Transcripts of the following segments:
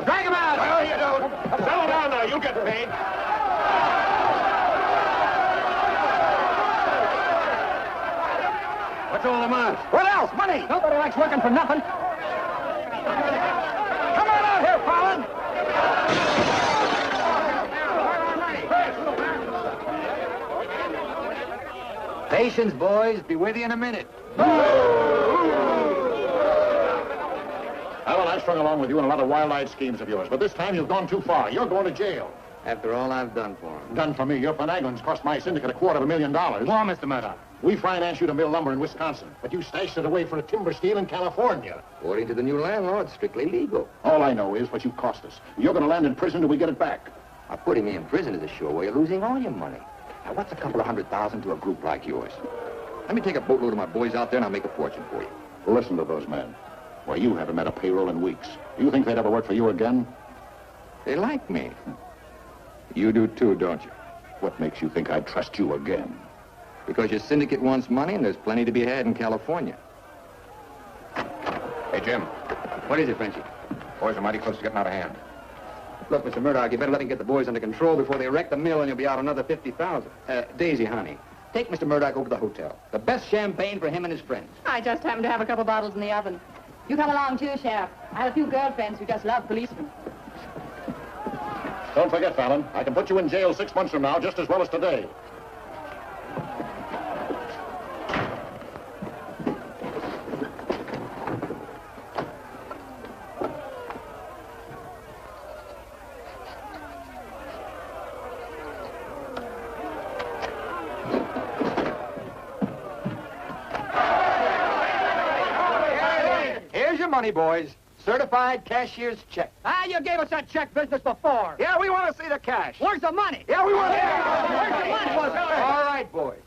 Drag him out! Well, you don't. Settle down now. You'll get paid. What's all the mass? What else? Money! Nobody likes working for nothing. Come on out here, Fallon! Patience, boys. Be with you in a minute. Alan, I've strung along with you in a lot of wild-eyed schemes of yours, but this time you've gone too far. You're going to jail. After all I've done for him. Done for me. Your finagling's cost my syndicate $250,000. More, Mr. Murdoch. We financed you to mill lumber in Wisconsin, but you stashed it away for a timber steal in California. According to the new landlord, strictly legal. All I know is what you cost us. You're going to land in prison till we get it back. Now, putting me in prison is a sure way of losing all your money. Now, what's a couple of $100,000 to a group like yours? Let me take a boatload of my boys out there and I'll make a fortune for you. Listen to those men. Why, you haven't met a payroll in weeks. Do you think they'd ever work for you again? They like me. You do too, don't you? What makes you think I'd trust you again? Because your syndicate wants money and there's plenty to be had in California. Hey, Jim. What is it, Frenchie? Boys are mighty close to getting out of hand. Look, Mr. Murdoch, you better let me get the boys under control before they wreck the mill and you'll be out another $50,000. Daisy, honey, take Mr. Murdoch over to the hotel. The best champagne for him and his friends. I just happen to have a couple bottles in the oven. You come along too, Sheriff. I have a few girlfriends who just love policemen. Don't forget, Fallon, I can put you in jail 6 months from now just as well as today. Here's your money, boys. Certified cashier's check. Ah, you gave us that check business before. Yeah, we want to see the cash. Where's the money? Yeah, we want to Where's the money? All right, boys.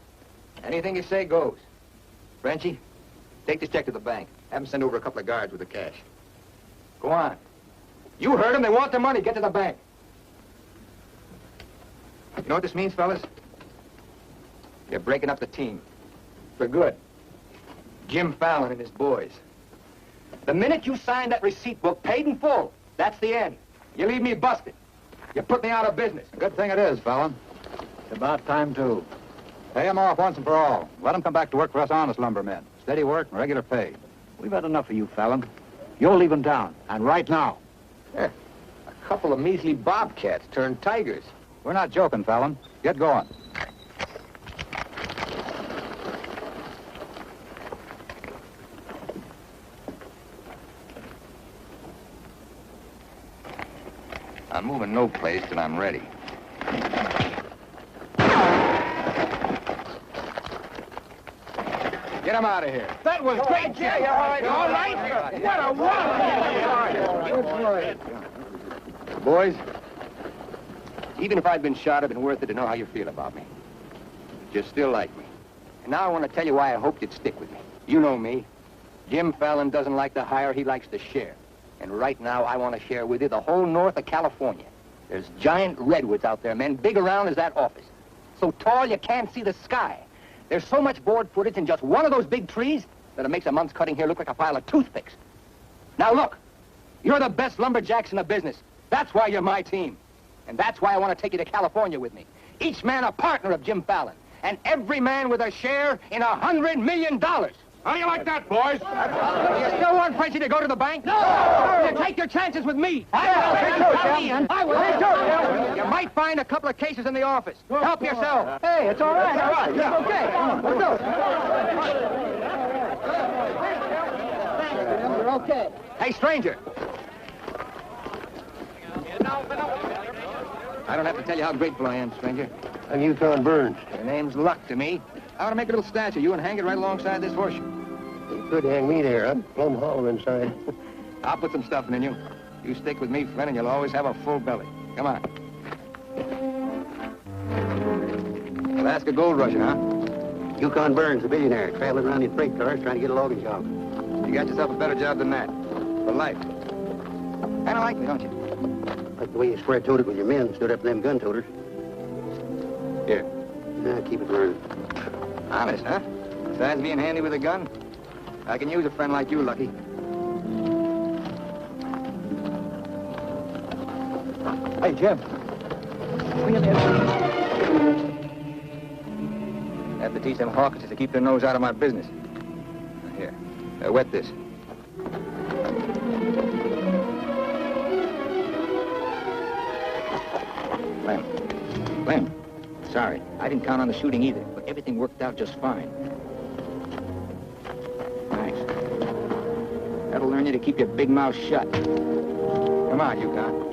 Anything you say goes. Frenchie, take this check to the bank. Have them send over a couple of guards with the cash. Go on. You heard them. They want their money. Get to the bank. You know what this means, fellas? You're breaking up the team. For good. Jim Fallon and his boys. The minute you sign that receipt book, paid in full, that's the end. You leave me busted. You put me out of business. Good thing it is, Fallon. It's about time, too. Pay him off once and for all. Let him come back to work for us honest lumbermen. Steady work and regular pay. We've had enough of you, Fallon. You're leaving town, and right now. A couple of measly bobcats turned tigers. We're not joking, Fallon. Get going. I'm moving no place till I'm ready. Get him out of here. That was great, Jerry. All right. What a wallop. Boys, even if I'd been shot, it'd been worth it to know how you feel about me. You still like me. And now I want to tell you why I hoped you'd stick with me. You know me. Jim Fallon doesn't like to hire, he likes to share. And right now, I want to share with you the whole north of California. There's giant redwoods out there, men, big around as that office. So tall you can't see the sky. There's so much board footage in just one of those big trees that it makes a month's cutting here look like a pile of toothpicks. Now look, you're the best lumberjacks in the business. That's why you're my team. And that's why I want to take you to California with me. Each man a partner of Jim Fallon. And every man with a share in $100 million. How do you like that, boys? You still want Frenchie to go to the bank? No! You take your chances with me. I will. You might find a couple of cases in the office. Help yourself. Hey, it's all right. All right. It's okay. We're okay. Hey, stranger. I don't have to tell you how grateful I am, stranger. I'm Yukon Burns. Your name's Luck to me. I want to make a little statue of you and hang it right alongside this horseshoe. You could hang me there. I'm plumb hollow inside. I'll put some stuffing in you. You stick with me, friend, and you'll always have a full belly. Come on. Alaska gold rusher, huh? Yukon Burns, a billionaire, traveling around in freight cars trying to get a logging job. You got yourself a better job than that. For life. Kind of like me, don't you? Like the way you square-toed it with your men, stood up to them gun-toters. Here. Nah, keep it burning. Honest, huh? Besides being handy with a gun, I can use a friend like you, Lucky. Hey, Jim. Swing in there. Have to teach them hawkers to keep their nose out of my business. Here, wet this. Lem, sorry. I didn't count on the shooting either, but everything worked out just fine. Thanks. That'll learn you to keep your big mouth shut. Come on, Yukon.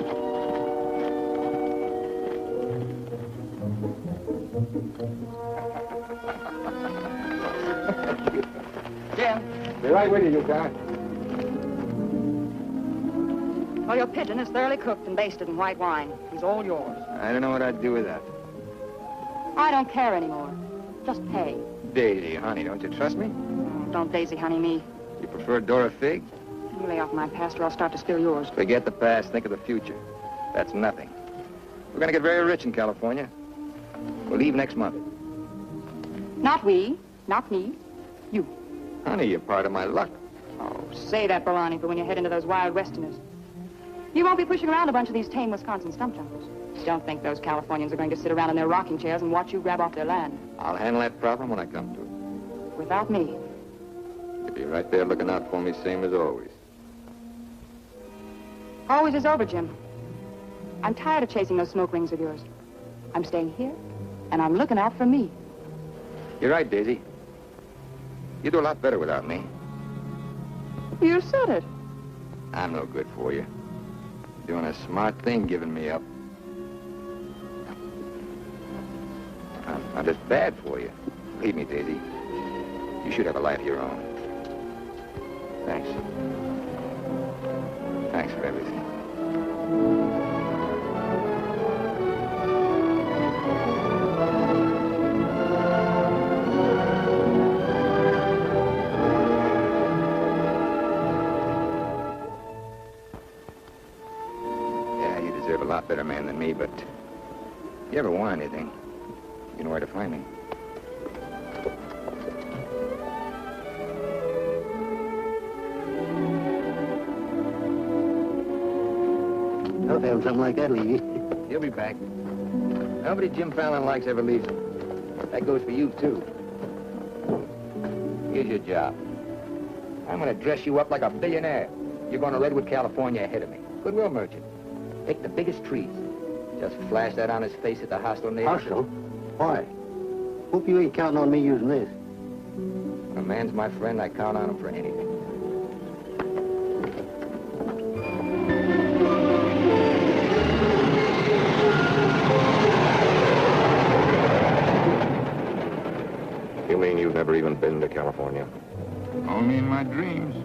Jim. Be right with you, Yukon. Well, your pigeon is thoroughly cooked and basted in white wine. He's all yours. I don't know what I'd do with that. I don't care anymore. Just pay. Daisy, honey, don't you trust me? Oh, don't daisy honey me. You prefer Dora Fig? You lay off my past or I'll start to spill yours. Forget the past, think of the future. That's nothing. We're gonna get very rich in California. We'll leave next month. Not we, not me. You. Honey, you're part of my luck. Oh, say that, Barani, for when you head into those wild westerners. You won't be pushing around a bunch of these tame Wisconsin stump jumpers. Don't think those Californians are going to sit around in their rocking chairs and watch you grab off their land. I'll handle that problem when I come to it. Without me. You'll be right there looking out for me, same as always. Always is over, Jim. I'm tired of chasing those smoke rings of yours. I'm staying here, and I'm looking out for me. You're right, Daisy. You do a lot better without me. You said it. I'm no good for you. Doing a smart thing giving me up. I'm just bad for you. Believe me, Daisy. You should have a life of your own. Thanks. Thanks for everything. Yeah, you deserve a lot better man than me, but if you ever want anything, you know where to find me. I'll have something like that leave you. He'll be back. Nobody Jim Fallon likes ever leaves him. That goes for you, too. Here's your job. I'm going to dress you up like a billionaire. You're going to Redwood, California ahead of me. Goodwill merchant. Pick the biggest trees. Just flash that on his face at the hostile neighbors. Hostile? Why? Hope you ain't counting on me using this. When a man's my friend, I count on him for anything. You mean you've never even been to California? Only in my dreams.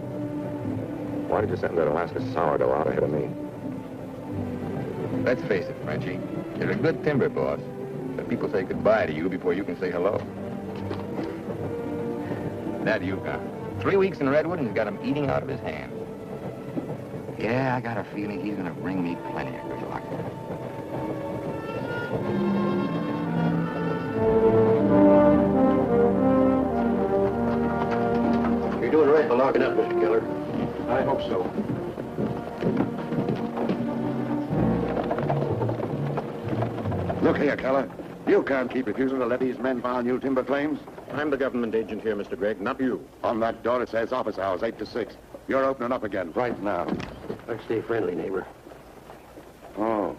Why did you send that Alaska sourdough out ahead of me? Let's face it, Frenchie. You're a good timber boss. But people say goodbye to you before you can say hello. That Yukon. 3 weeks in Redwood and he's got him eating out of his hand. Yeah, I got a feeling he's gonna bring me plenty of good luck. You're doing right by locking up, Mr. Keller. I hope so. Look here, Keller. You can't keep refusing to let these men file new timber claims. I'm the government agent here, Mr. Gregg, not you. On that door it says office hours, 8 to 6. You're opening up again right now. Let's stay friendly, neighbor. Oh,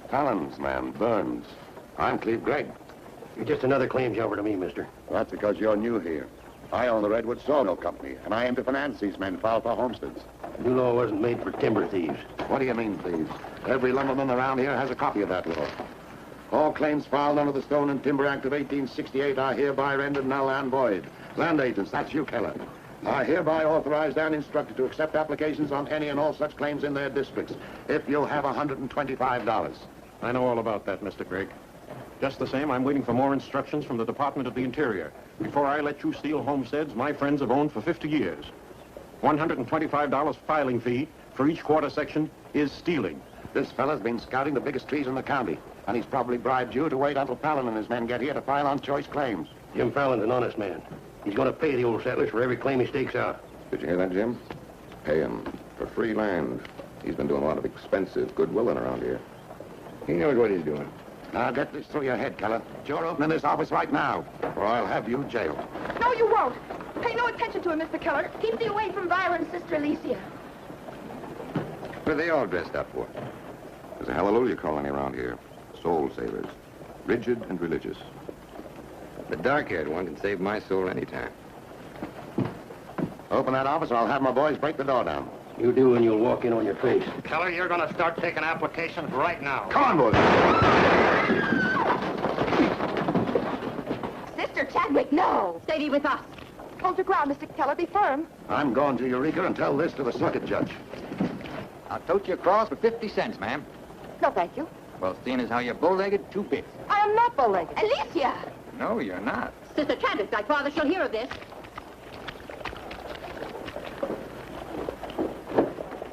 Fallon's man, Burns. I'm Cleve Gregg. You're just another claim jumper to me, mister. That's because you're new here. I own the Redwood Sawmill Company, and I aim to finance these men filed for homesteads. New law wasn't made for timber thieves. What do you mean, thieves? Every lumberman around here has a copy of that law. All claims filed under the Stone and Timber Act of 1868 are hereby rendered null and void. Land agents, that's you, Keller, are hereby authorized and instructed to accept applications on any and all such claims in their districts, if you'll have $125. I know all about that, Mr. Gregg. Just the same, I'm waiting for more instructions from the Department of the Interior. Before I let you steal homesteads my friends have owned for 50 years. $125 filing fee for each quarter section is stealing. This fella's been scouting the biggest trees in the county, and he's probably bribed you to wait until Fallon and his men get here to file on choice claims. Jim Fallon's an honest man. He's going to pay the old settlers for every claim he stakes out. Did you hear that, Jim? Pay him for free land. He's been doing a lot of expensive goodwilling around here. He knows what he's doing. Now get this through your head, Keller. You're opening this office right now, or I'll have you jailed. No, you won't. Pay no attention to him, Mr. Keller. Keep thee away from Viola and Sister Alicia. What are they all dressed up for? There's a hallelujah colony around here. Soul savers. Rigid and religious. The dark-haired one can save my soul anytime. Open that office, or I'll have my boys break the door down. You do, and you'll walk in on your face. Keller, you're going to start taking applications right now. Come on, boys. Sister Chadwick, no. Stay with us. Hold your ground, Mr. Keller. Be firm. I'm going to Eureka and tell this to the circuit judge. I'll tote you across for 50 cents, ma'am. No, thank you. Well, seeing as how you're bow-legged, 2 bits. I am not bow-legged. Alicia! No, you're not. Sister Chadwick, thy father shall hear of this.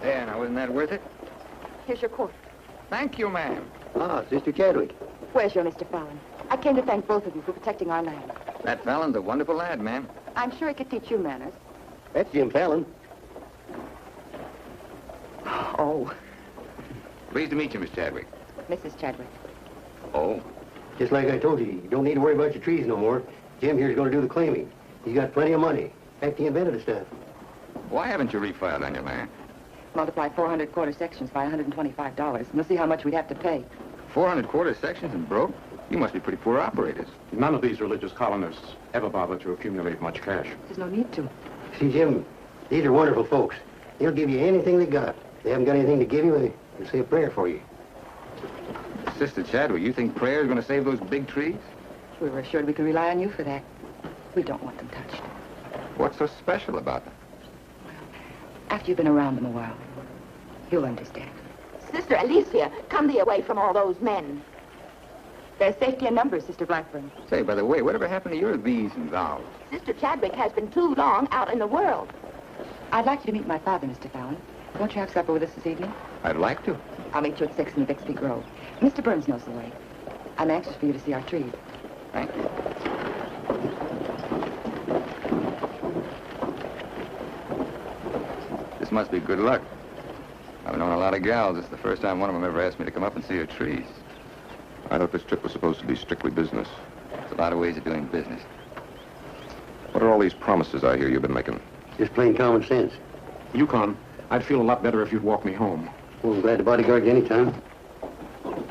There, now, wasn't that worth it? Here's your court. Thank you, ma'am. Ah, Sister Chadwick. Where's your Mr. Fallon? I came to thank both of you for protecting our land. That Fallon's a wonderful lad, ma'am. I'm sure he could teach you manners. That's Jim Fallon. Oh, Pleased to meet you, Miss Chadwick. Mrs. Chadwick. Oh? Just like I told you, you don't need to worry about your trees no more. Jim here's going to do the claiming. He's got plenty of money. In fact, he invented the stuff. Why haven't you refiled on your land? Multiply 400 quarter sections by $125, and you'll see how much we'd have to pay. 400 quarter sections and broke? You must be pretty poor operators. None of these religious colonists ever bother to accumulate much cash. There's no need to. See, Jim, these are wonderful folks. They'll give you anything they got. If they haven't got anything to give you, they'll say a prayer for you. Sister Chadwick, you think prayer is going to save those big trees? We were assured we could rely on you for that. We don't want them touched. What's so special about them? After you've been around them a while, you'll understand. Sister Alicia, come thee away from all those men. There's safety in numbers, Sister Blackburn. Say, by the way, whatever happened to your these and thous? Sister Chadwick has been too long out in the world. I'd like you to meet my father, Mr. Fallon. Won't you have supper with us this evening? I'd like to. I'll meet you at 6 in the Bixby Grove. Mr. Burns knows the way. I'm anxious for you to see our trees. Thank you. This must be good luck. I've known a lot of gals. It's the first time one of them ever asked me to come up and see her trees. I thought this trip was supposed to be strictly business. There's a lot of ways of doing business. What are all these promises I hear you've been making? Just plain common sense. Yukon, I'd feel a lot better if you'd walk me home. Well, I'm glad to bodyguard you anytime.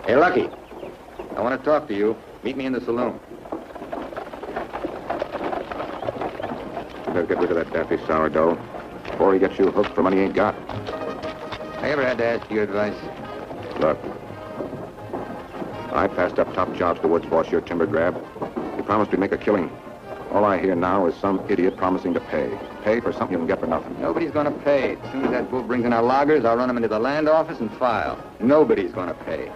Hey, Lucky. I want to talk to you. Meet me in the saloon. You better get rid of that daffy sourdough before he gets you hooked for money he ain't got. I ever had to ask your advice? Look, I passed up top jobs to Woods boss your timber grab. He promised to make a killing. All I hear now is some idiot promising to pay. Pay for something you can get for nothing. Nobody's going to pay. As soon as that bull brings in our loggers, I'll run them into the land office and file. Nobody's going to pay.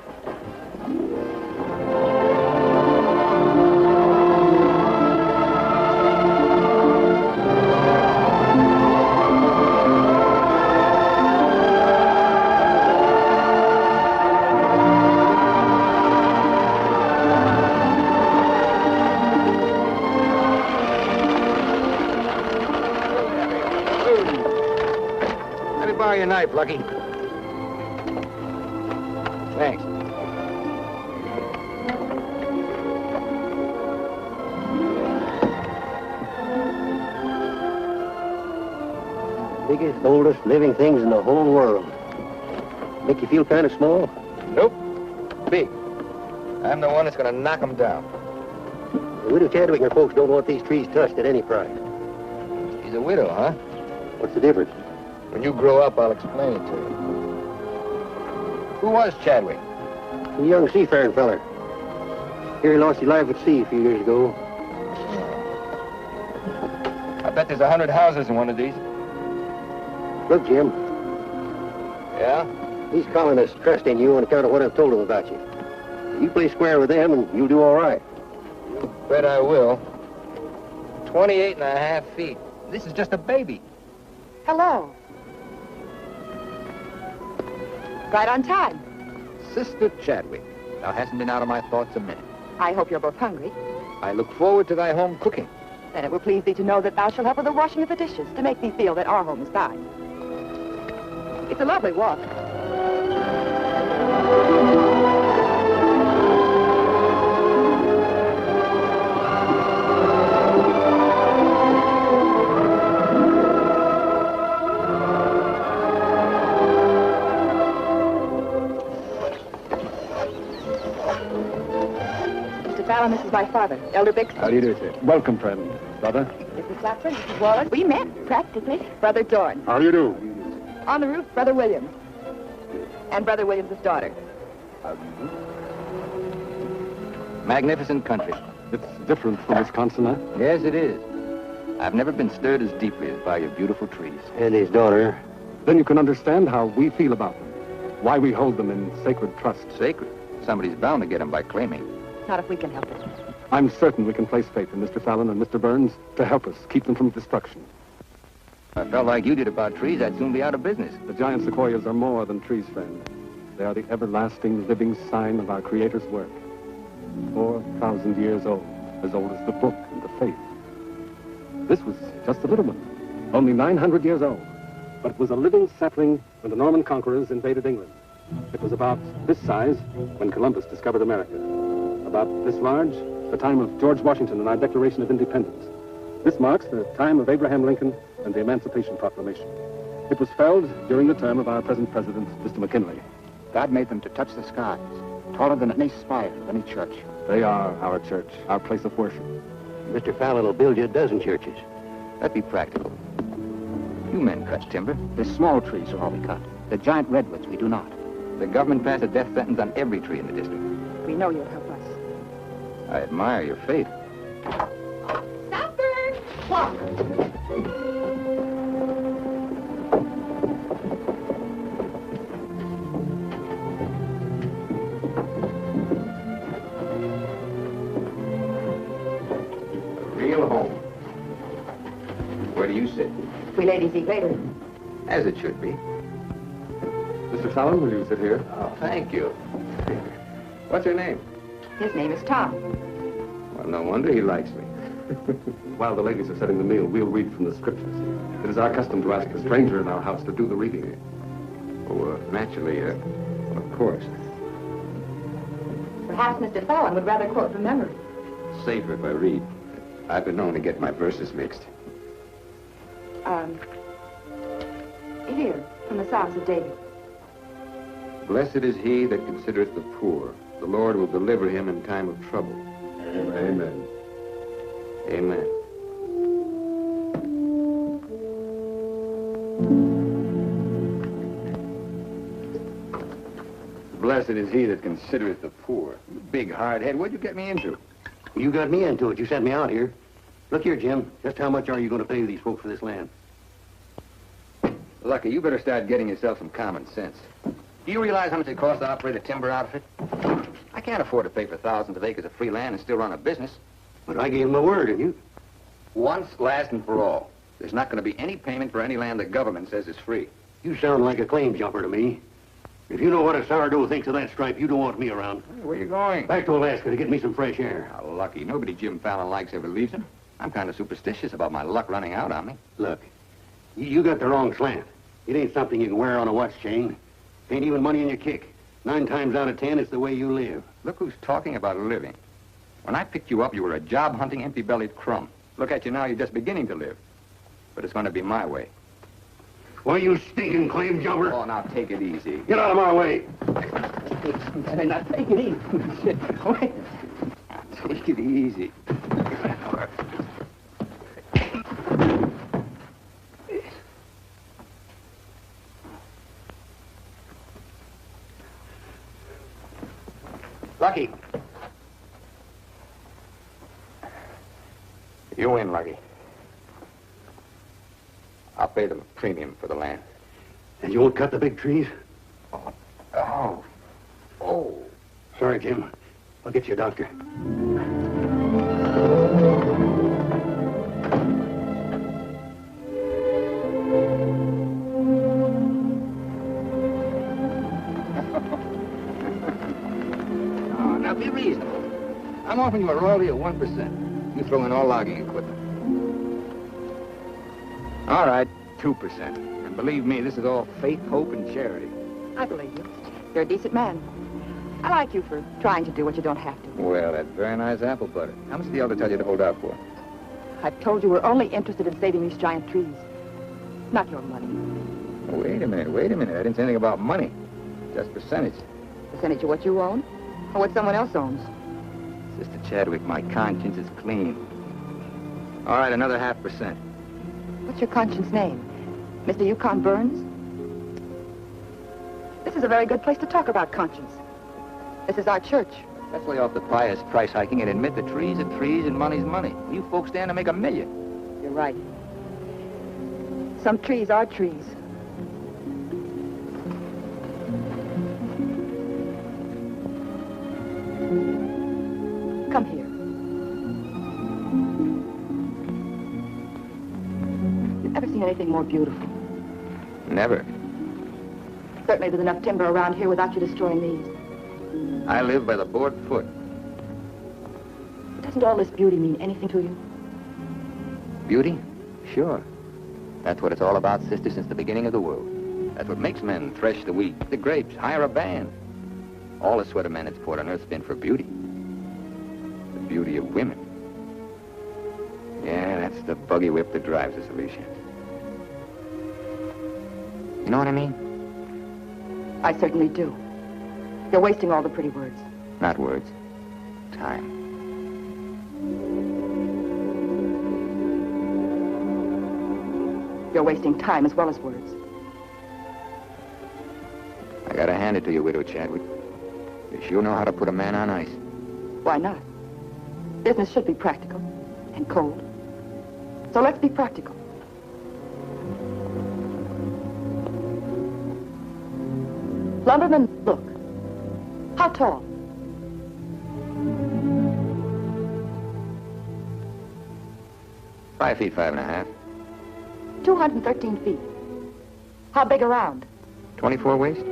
Let me borrow your knife, Lucky. Thanks. Biggest, oldest living things in the whole world. Make you feel kind of small? Nope. Big. I'm the one that's going to knock them down. The widow Chadwick and her folks don't want these trees touched at any price. She's a widow, huh? What's the difference? When you grow up, I'll explain it to you. Who was Chadwick? A young seafaring feller. Here he lost his life at sea a few years ago. I bet there's 100 houses in one of these. Look, Jim, Yeah? these colonists trust in you on account of what I've told them about you. You play square with them and you'll do all right. Bet I will. 28 and a half feet. This is just a baby. Hello. Right on time. Sister Chadwick. Thou hasn't been out of my thoughts a minute. I hope you're both hungry. I look forward to thy home cooking. Then it will please thee to know that thou shalt help with the washing of the dishes to make thee feel that our home is thine. It's a lovely walk. is my father, Elder Bixby. How do you do, sir? Welcome, friend. Brother. Mrs. Clapper, Mrs. Wallace. We met, practically. Brother Dorn. How do you do? On the roof, Brother Williams. And Brother Williams' daughter. Magnificent country. It's different from Wisconsin, huh? Yes, it is. I've never been stirred as deeply as by your beautiful trees. And his daughter. Then you can understand how we feel about them. Why we hold them in sacred trust. Sacred. Somebody's bound to get them by claiming. Not if we can help it. I'm certain we can place faith in Mr. Fallon and Mr. Burns to help us keep them from destruction. If I felt like you did about trees, I'd soon be out of business. The giant sequoias are more than trees, friend. They are the everlasting living sign of our Creator's work. 4,000 years old as the book and the faith. This was just a little one, only 900 years old. But it was a living sapling when the Norman conquerors invaded England. It was about this size when Columbus discovered America. About this large, the time of George Washington and our Declaration of Independence. This marks the time of Abraham Lincoln and the Emancipation Proclamation. It was felled during the term of our present president, Mr. McKinley. God made them to touch the skies, taller than any spire of any church. They are our church, our place of worship. Mr. Fallon will build you a dozen churches. That'd be practical. You men cut timber. The small trees are all we cut. The giant redwoods we do not. The government passed a death sentence on every tree in the district. We know you'll help us. I admire your faith. Stopper! Walk! Real home. Where do you sit? We ladies eat later. As it should be. Mr. Fallon, will you sit here? Oh, thank you. What's her name? His name is Tom. Well, no wonder he likes me. While the ladies are setting the meal, we'll read from the scriptures. It is our custom to ask a stranger in our house to do the reading. Oh, naturally, of course. Perhaps Mr. Fallon would rather quote from memory. Safer if I read. I've been known to get my verses mixed. Here, from the Psalms of David. Blessed is he that considereth the poor. The Lord will deliver him in time of trouble. Amen. Amen. Blessed is he that considereth the poor. You big hard head, what'd you get me into? You got me into it. You sent me out here. Look here, Jim. Just how much are you going to pay these folks for this land? Lucky, you better start getting yourself some common sense. Do you realize how much it costs to operate a timber outfit? I can't afford to pay for thousands of acres of free land and still run a business. But I gave him my word, and you... Once, last, and for all. There's not going to be any payment for any land the government says is free. You sound like a claim jumper to me. If you know what a sourdough thinks of that stripe, you don't want me around. Where you going? Back to Alaska to get me some fresh air. How lucky. Nobody Jim Fallon likes ever leaves him. I'm kind of superstitious about my luck running out on me. Look, you got the wrong slant. It ain't something you can wear on a watch chain. Ain't even money in your kick. 9 times out of 10, it's the way you live. Look who's talking about living. When I picked you up, you were a job-hunting, empty-bellied crumb. Look at you now, you're just beginning to live. But it's going to be my way. Why, you stinking claim jumper? Oh, now take it easy. Get out of my way. Now take it easy. Wait. Now take it easy. Lucky. You win, Lucky. I'll pay them a premium for the land. And you won't cut the big trees? Oh. Sorry, Jim. I'll get you a doctor. Oh, now be reasonable. I'm offering you a royalty of 1%. You throw in all logging equipment. All right, 2%. And believe me, this is all faith, hope, and charity. I believe you. You're a decent man. I like you for trying to do what you don't have to. Well, that's very nice apple butter. How much did the elder tell you to hold out for? I've told you we're only interested in saving these giant trees. Not your money. Wait a minute. I didn't say anything about money. Just percentage. Percentage of what you own or what someone else owns. Sister Chadwick, my conscience is clean. All right, another 0.5%. What's your conscience name? Mr. Yukon Burns? This is a very good place to talk about conscience. This is our church. Let's lay off the pious price hiking and admit that trees are trees and money's money. You folks stand to make $1 million. You're right. Some trees are trees. Come here. You've ever seen anything more beautiful? Never. Certainly there's enough timber around here without you destroying these. I live by the board foot. Doesn't all this beauty mean anything to you? Beauty? Sure. That's what it's all about, sister, since the beginning of the world. That's what makes men thresh the wheat, the grapes, hire a band. All the sweat of men that's poured on earth's been for beauty. The beauty of women. Yeah, that's the buggy whip that drives us, Alicia. You know what I mean? I certainly do. You're wasting all the pretty words. Not words. Time. You're wasting time as well as words. I gotta hand it to you, Widow Chadwick. You sure know how to put a man on ice. Why not? Business should be practical and cold. So let's be practical. Lumberman, look. How tall? Five feet, 5.5. 213 feet. How big around? 24 waist?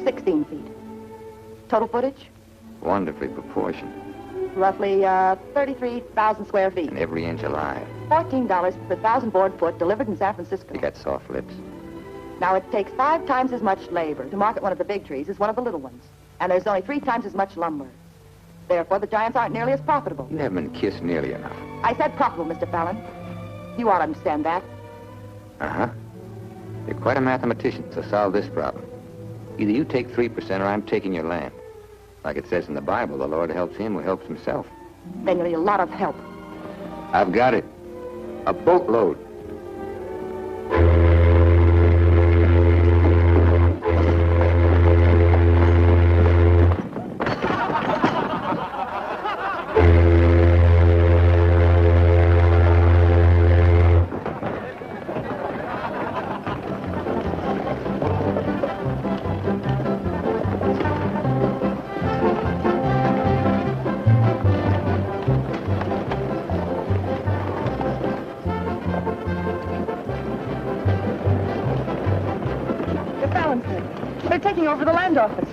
16 feet. Total footage? Wonderfully proportioned. Roughly 33,000 square feet. And every inch alive. $14 per 1,000 board foot delivered in San Francisco. You got soft lips. Now, it takes 5 times as much labor to market one of the big trees as one of the little ones. And there's only 3 times as much lumber. Therefore, the giants aren't nearly as profitable. You haven't been kissed nearly enough. I said profitable, Mr. Fallon. You ought to understand that. Uh-huh. You're quite a mathematician, so solve this problem. Either you take 3% or I'm taking your land. Like it says in the Bible, the Lord helps him who helps himself. Then you'll need a lot of help. I've got it. A boatload. They're taking over the land office.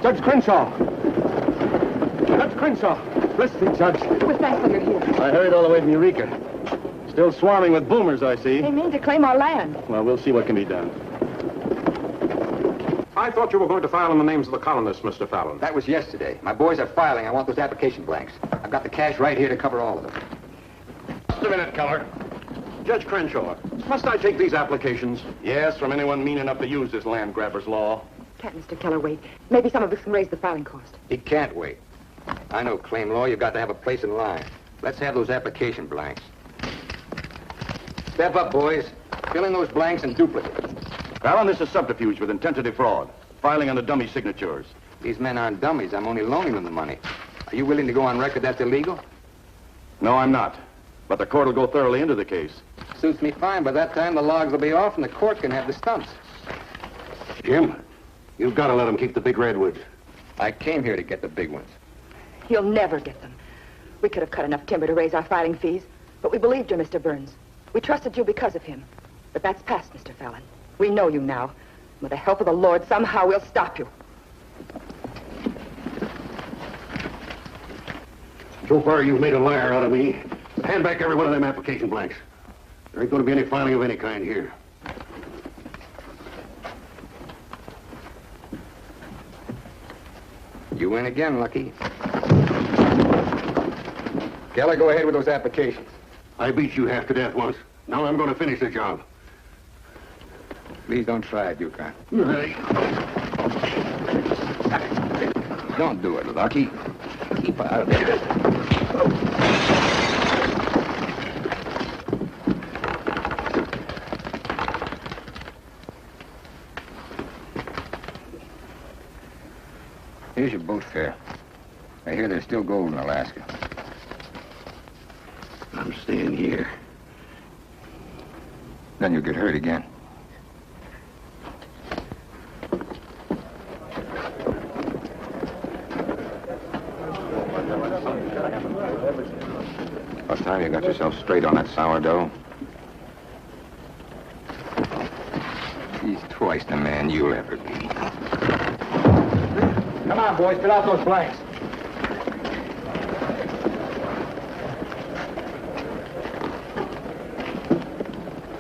Judge Crenshaw. Judge Crenshaw. Listen, Judge. We're thankful you're here. I hurried all the way from Eureka. Still swarming with boomers, I see. They mean to claim our land. Well, we'll see what can be done. I thought you were going to file in the names of the colonists, Mr. Fallon. That was yesterday. My boys are filing. I want those application blanks. I've got the cash right here to cover all of them. Just a minute, Keller. Judge Crenshaw, must I take these applications? Yes, from anyone mean enough to use this land grabber's law. Can't Mr. Keller wait? Maybe some of us can raise the filing cost. He can't wait. I know claim law. You've got to have a place in line. Let's have those application blanks. Step up, boys. Fill in those blanks and duplicates. Fallon, this is subterfuge with intent to defraud. Filing under dummy signatures. These men aren't dummies. I'm only loaning them the money. Are you willing to go on record that's illegal? No, I'm not. But the court will go thoroughly into the case. Suits me fine. By that time, the logs will be off and the court can have the stumps. Jim, you've got to let them keep the big redwoods. I came here to get the big ones. You'll never get them. We could have cut enough timber to raise our filing fees, but we believed you, Mr. Burns. We trusted you because of him. But that's past, Mr. Fallon. We know you now. With the help of the Lord, somehow we'll stop you. So far, you've made a liar out of me. Hand back every one of them application blanks. There ain't going to be any filing of any kind here. You win again, Lucky. Keller, go ahead with those applications. I beat you half to death once. Now I'm going to finish the job. Please don't try it, Yukon. Hey. Don't do it, Lucky. Keep out of there. Here's your boat fare. I hear there's still gold in Alaska. I'm staying here. Then you'll get hurt again. About time you got yourself straight on that sourdough. He's twice the man you'll ever be. Come on, boys, fill out those blanks.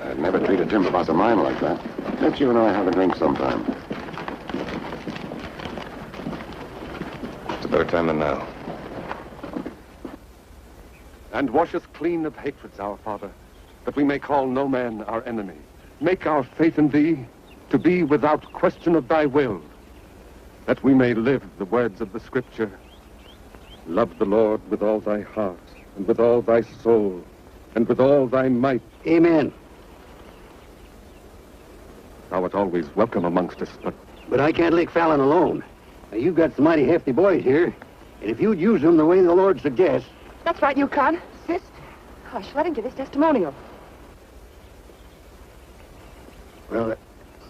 I'd never treat a timber boss of mine like that. Let you and I have a drink sometime. It's a better time than now. And wash us clean of hatreds, our Father, that we may call no man our enemy. Make our faith in thee to be without question of thy will, that we may live the words of the Scripture. Love the Lord with all thy heart, and with all thy soul, and with all thy might. Amen. Thou art always welcome amongst us, But I can't lick Fallon alone. Now, you've got some mighty hefty boys here, and if you'd use them the way the Lord suggests... That's right, Yukon. Sis, hush, let him give his testimonial. Well,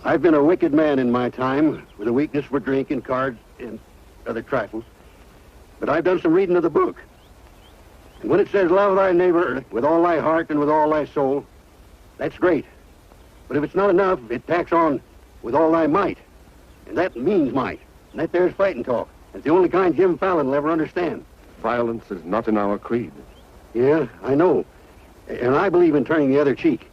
I've been a wicked man in my time, with a weakness for drink and cards and other trifles. But I've done some reading of the book. And when it says, love thy neighbor with all thy heart and with all thy soul, that's great. But if it's not enough, it tacks on with all thy might. And that means might. And that there's fighting talk. It's the only kind Jim Fallon will ever understand. violence is not in our creed. Yeah, I know. And I believe in turning the other cheek.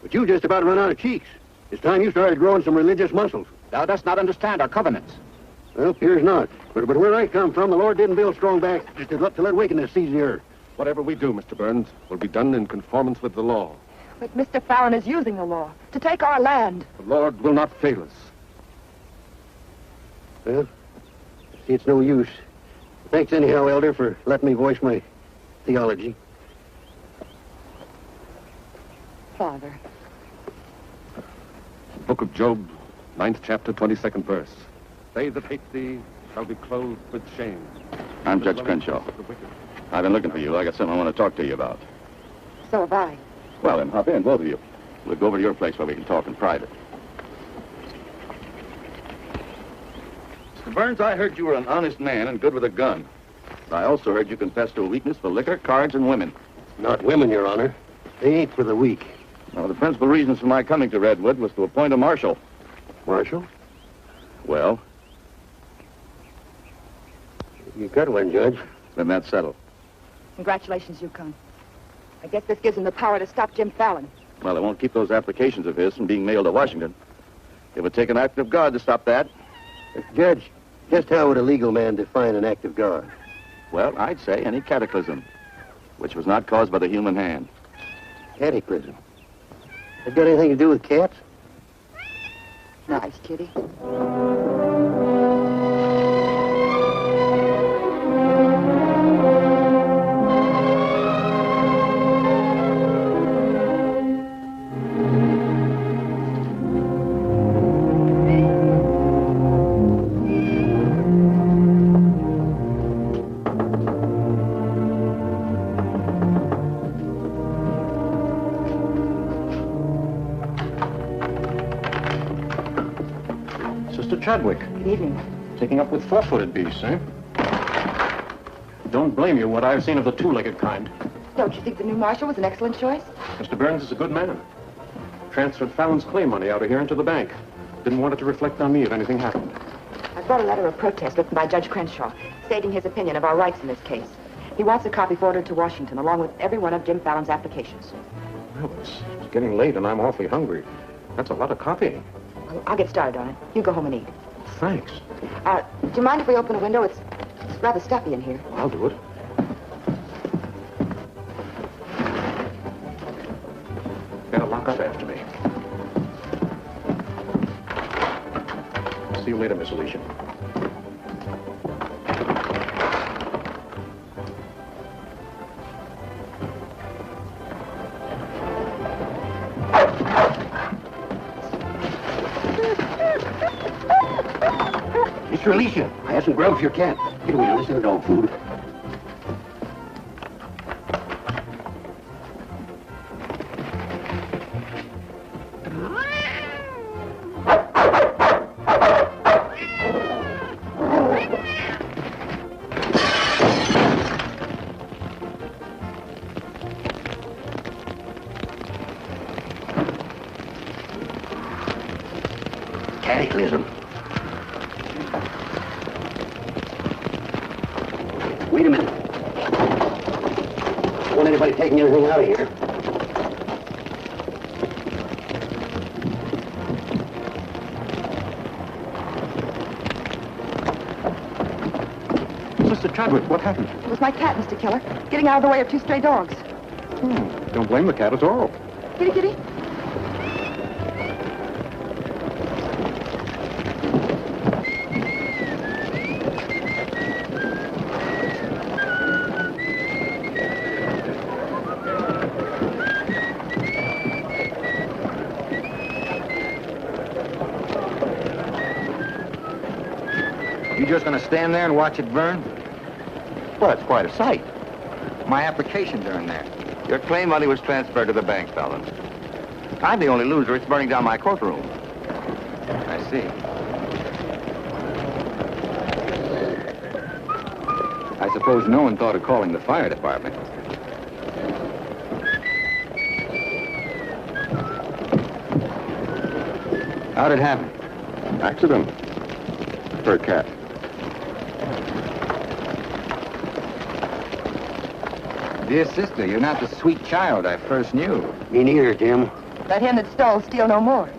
But you just about run out of cheeks. It's time you started growing some religious muscles. Thou dost not understand our covenants. Well, appears not. But where I come from, the Lord didn't build strong back just to let wickedness seize the earth. Whatever we do, Mr. Burns, will be done in conformance with the law. But Mr. Fallon is using the law to take our land. The Lord will not fail us. Well, see, it's no use. Thanks anyhow, Elder, for letting me voice my theology. Father. Book of Job, 9th chapter, 22nd verse. They that hate thee shall be clothed with shame. I'm Judge Crenshaw. I've been looking for you. I got something I want to talk to you about. So have I. Well, then, hop in, both of you. We'll go over to your place where we can talk in private. Mr. Burns, I heard you were an honest man and good with a gun. I also heard you confess to a weakness for liquor, cards, and women. Not women, Your Honor. They ain't for the weak. Now, the principal reasons for my coming to Redwood was to appoint a marshal. Marshal? Well, You got one, Judge. then that's settled. Congratulations, Yukon. I guess this gives him the power to stop Jim Fallon. Well, it won't keep those applications of his from being mailed to Washington. It would take an act of God to stop that. Judge, just how would a legal man define an act of God? Well, I'd say any cataclysm, which was not caused by the human hand. Cataclysm. That got anything to do with cats? Nice, kitty. Sister Chadwick, Good evening. taking up with four-footed beasts, eh? Don't blame you what I've seen of the two-legged kind. Don't you think the new marshal was an excellent choice? Mr. Burns is a good man. Transferred Fallon's clay money out of here into the bank. Didn't want it to reflect on me if anything happened. I brought a letter of protest written by Judge Crenshaw, stating his opinion of our rights in this case. He wants a copy forwarded to Washington, along with every one of Jim Fallon's applications. Well, it's getting late and I'm awfully hungry. That's a lot of copying. I'll get started on it. You go home and eat. Thanks. Do you mind if we open a window? It's rather stuffy in here. I'll do it. Better lock up after me. See you later, Miss Alicia. Sister Alicia, I have some grub for your cat. Get away, listen to dog food. Cataclysm. Wait a minute. Don't want anybody taking anything out of here. Mr. Chadwick, what happened? It was my cat, Mr. Keller, getting out of the way of two stray dogs. Don't blame the cat at all. Kitty, kitty. You just gonna stand there and watch it burn? Well, it's quite a sight. My applications are in there. Your claim money was transferred to the bank, Fallon. I'm the only loser. It's burning down my courtroom. I see. I suppose no one thought of calling the fire department. How'd it happen? Accident. For a cat. Dear sister, you're not the sweet child I first knew. Me neither, Jim. Let him that stole steal no more.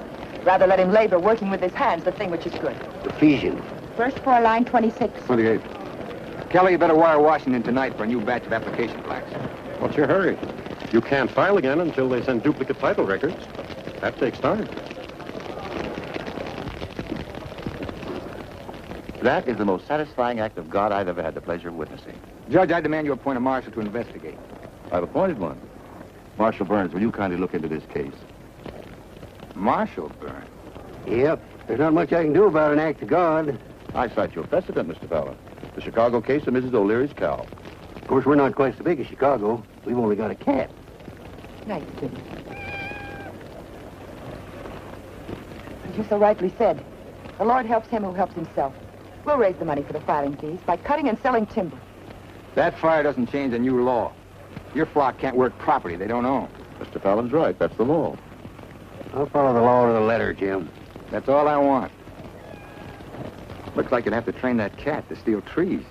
Rather let him labor working with his hands the thing which is good. Ephesians. First floor, line 26. 28. Kelly, you better wire Washington tonight for a new batch of application plaques. What's your hurry? You can't file again until they send duplicate title records. That takes time. That is the most satisfying act of God I've ever had the pleasure of witnessing. Judge, I demand you appoint a marshal to investigate. I've appointed one. Marshal Burns, will you kindly look into this case? Marshal Burns? Yep. There's not much I can do about an act of God. I cite your precedent, Mr. Fallon. The Chicago case of Mrs. O'Leary's cow. Of course, we're not quite so big as Chicago. We've only got a cat. Nice, Kitty. As you so rightly said, the Lord helps him who helps himself. We'll raise the money for the filing fees by cutting and selling timber. That fire doesn't change the new law. Your flock can't work property they don't own. Mr. Fallon's right. That's the law. I'll follow the law to the letter, Jim. That's all I want. Looks like you'd have to train that cat to steal trees.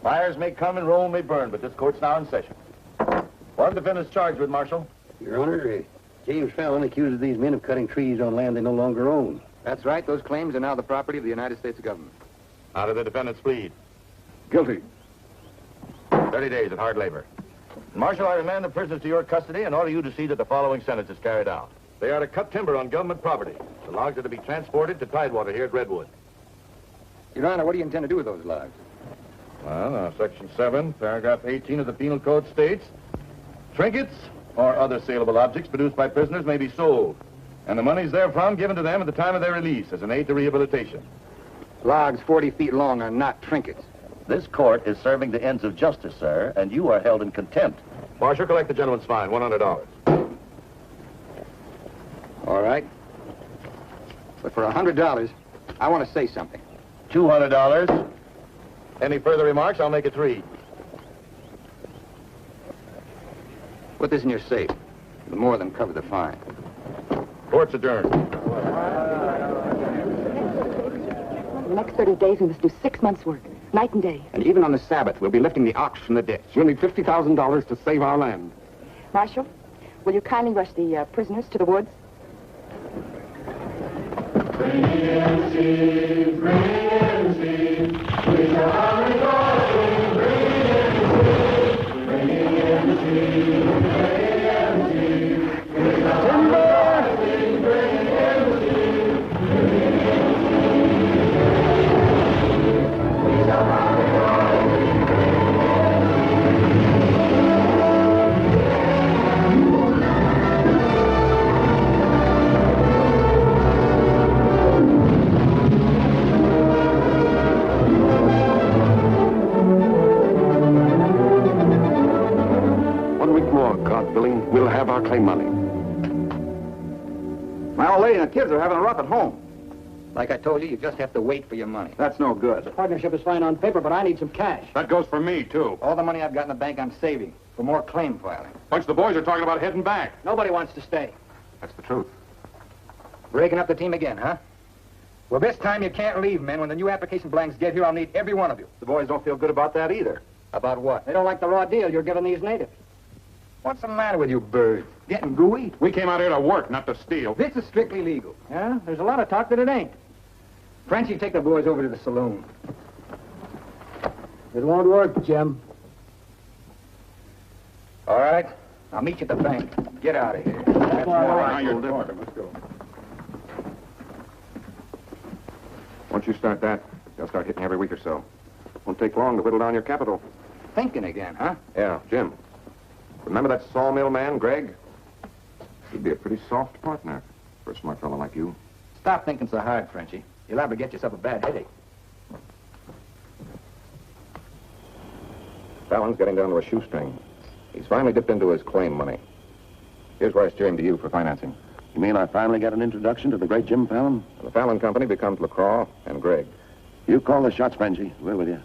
Fires may come and Rome may burn, but this court's now in session. What are the defendants charged with, Marshal? Your Honor, James Fallon accuses these men of cutting trees on land they no longer own. That's right. Those claims are now the property of the United States government. How do the defendants plead? Guilty. 30 days at hard labor. Marshal, I remand the prisoners to your custody and order you to see that the following sentence is carried out. They are to cut timber on government property. The logs are to be transported to Tidewater here at Redwood. Your Honor, what do you intend to do with those logs? Well, Section 7, Paragraph 18 of the Penal Code states, trinkets or other saleable objects produced by prisoners may be sold, and the monies therefrom given to them at the time of their release as an aid to rehabilitation. Logs 40 feet long are not trinkets. This court is serving the ends of justice, sir, and you are held in contempt. Marshal, collect the gentleman's fine, $100. All right. But for $100, I want to say something. $200. Any further remarks, I'll make it 3. Put this in your safe. It'll more than cover the fine. Court's adjourned. In the next 30 days, we must do 6 months' work. Night and day. And even on the Sabbath, we'll be lifting the ox from the ditch. You'll need $50,000 to save our land. Marshal, will you kindly rush the prisoners to the woods? We'll have our claim money. My old lady and the kids are having a rough at home. Like I told you, you just have to wait for your money. That's no good. Partnership is fine on paper, but I need some cash. That goes for me, too. All the money I've got in the bank I'm saving for more claim filing. Bunch of the boys are talking about heading back. Nobody wants to stay. That's the truth. Breaking up the team again, huh? Well, this time you can't leave, men. When the new application blanks get here, I'll need every one of you. The boys don't feel good about that either. About what? They don't like the raw deal you're giving these natives. What's the matter with you birds? Getting gooey? We came out here to work, not to steal. This is strictly legal. Yeah, there's a lot of talk that it ain't. Frenchie, take the boys over to the saloon. It won't work, Jim. All right. I'll meet you at the bank. Get out of here. That's all right. Now you're talking. Let's go. Once you start that, they'll start hitting every week or so. Won't take long to whittle down your capital. Thinking again, huh? Yeah, Jim. Remember that sawmill man, Greg? He'd be a pretty soft partner for a smart fellow like you. Stop thinking so hard, Frenchie. You'll have to get yourself a bad headache. Fallon's getting down to a shoestring. He's finally dipped into his claim money. Here's why I steer him to you for financing. You mean I finally got an introduction to the great Jim Fallon? The Fallon Company becomes LaCroix and Greg. You call the shots, Frenchie. We're with you.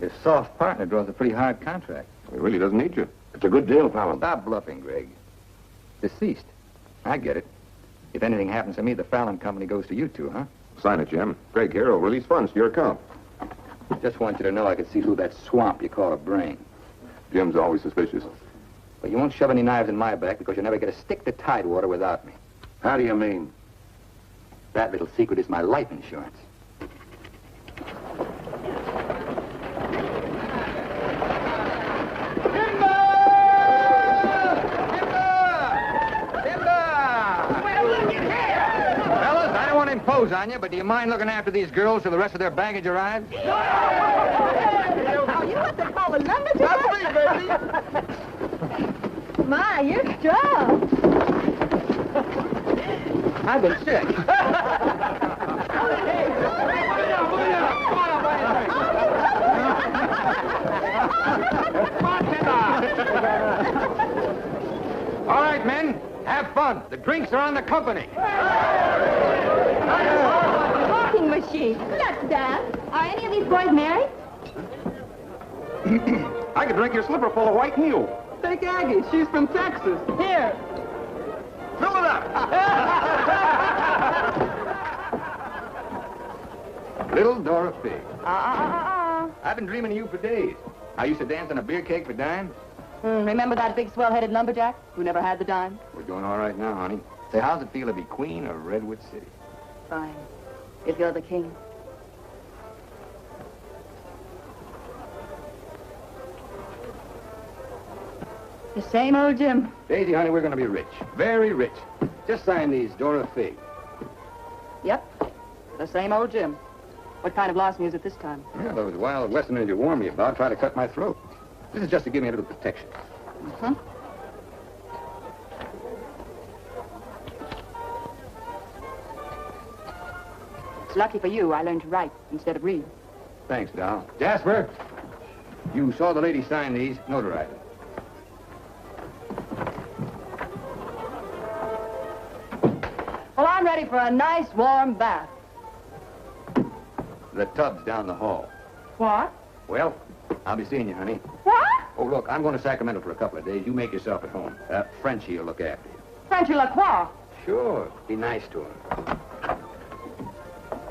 Your soft partner draws a pretty hard contract. He really doesn't need you. It's a good deal, Fallon. Stop bluffing, Greg. Deceased. I get it. If anything happens to me, the Fallon Company goes to you two, huh? Sign it, Jim. Greg here will release funds to your account. Just want you to know I could see through that swamp you call a brain. Jim's always suspicious. But you won't shove any knives in my back because you'll never get a stick to Tidewater without me. How do you mean? That little secret is my life insurance. Impose on you, but do you mind looking after these girls till the rest of their baggage arrives? Oh, you what they call a lumberjack? That's me, baby. My, you're strong. I've been sick. All right, men, have fun. The drinks are on the company. Talking machine. Let's dance. Are any of these boys married? I could drink your slipper full of white mule. Take Aggie. She's from Texas. Here. Fill it up. Little Dora Fig. I've been dreaming of you for days. I used to dance on a beer cake for dimes. Remember that big swell-headed lumberjack who never had the dime? We're doing all right now, honey. Say, how's it feel to be queen of Redwood City? Fine. If you're the king. The same old Jim. Daisy, honey, we're going to be rich. Very rich. Just sign these, Dora Fig. Yep. The same old Jim. What kind of loss music this time? Yeah, those wild westerners you warned me about try to cut my throat. This is just to give me a little protection. Uh-huh. It's lucky for you I learned to write instead of read. Thanks, Doll. Jasper, you saw the lady sign these. Notarize them. Well, I'm ready for a nice warm bath. The tub's down the hall. What? Well, I'll be seeing you, honey. What? Oh, look, I'm going to Sacramento for a couple of days. You make yourself at home. Frenchie will look after you. Frenchy Lacroix. Sure. Be nice to him.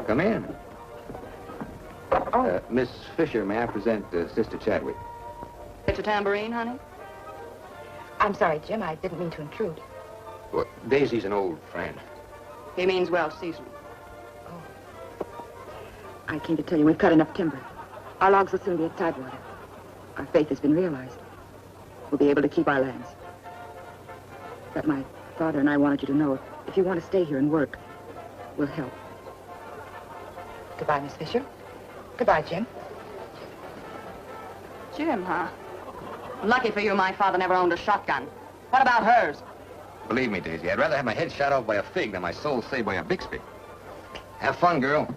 Come in. Miss Fisher, may I present Sister Chadwick? Get your tambourine, honey? I'm sorry, Jim. I didn't mean to intrude. Well, Daisy's an old friend. He means well seasoned. I came to tell you we've cut enough timber. Our logs will soon be at Tidewater. Our faith has been realized. We'll be able to keep our lands. But my father and I wanted you to know if you want to stay here and work, we'll help. Goodbye, Miss Fisher. Goodbye, Jim. Jim, huh? Lucky for you, my father never owned a shotgun. What about hers? Believe me, Daisy, I'd rather have my head shot off by a fig than my soul saved by a Bixby. Have fun, girl.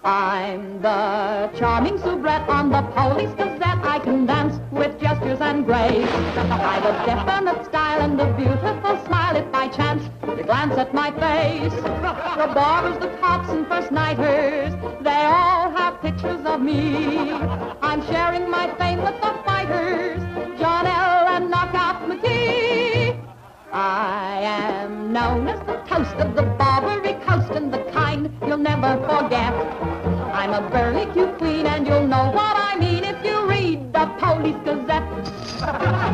I'm the charming soubrette on the Police Gazette. I can dance with gestures and grace. I've a definite style and a beautiful smile if by chance you glance at my face. The barbers, the cops, and first nighters, they all have pictures of me. I'm sharing my fame with the fighters, John L. and Knockout McGee. I am known as the toast of the Barbary Coast and the kind you'll never forget. I'm a burly cute queen and you'll know what I mean if you read the Police Gazette.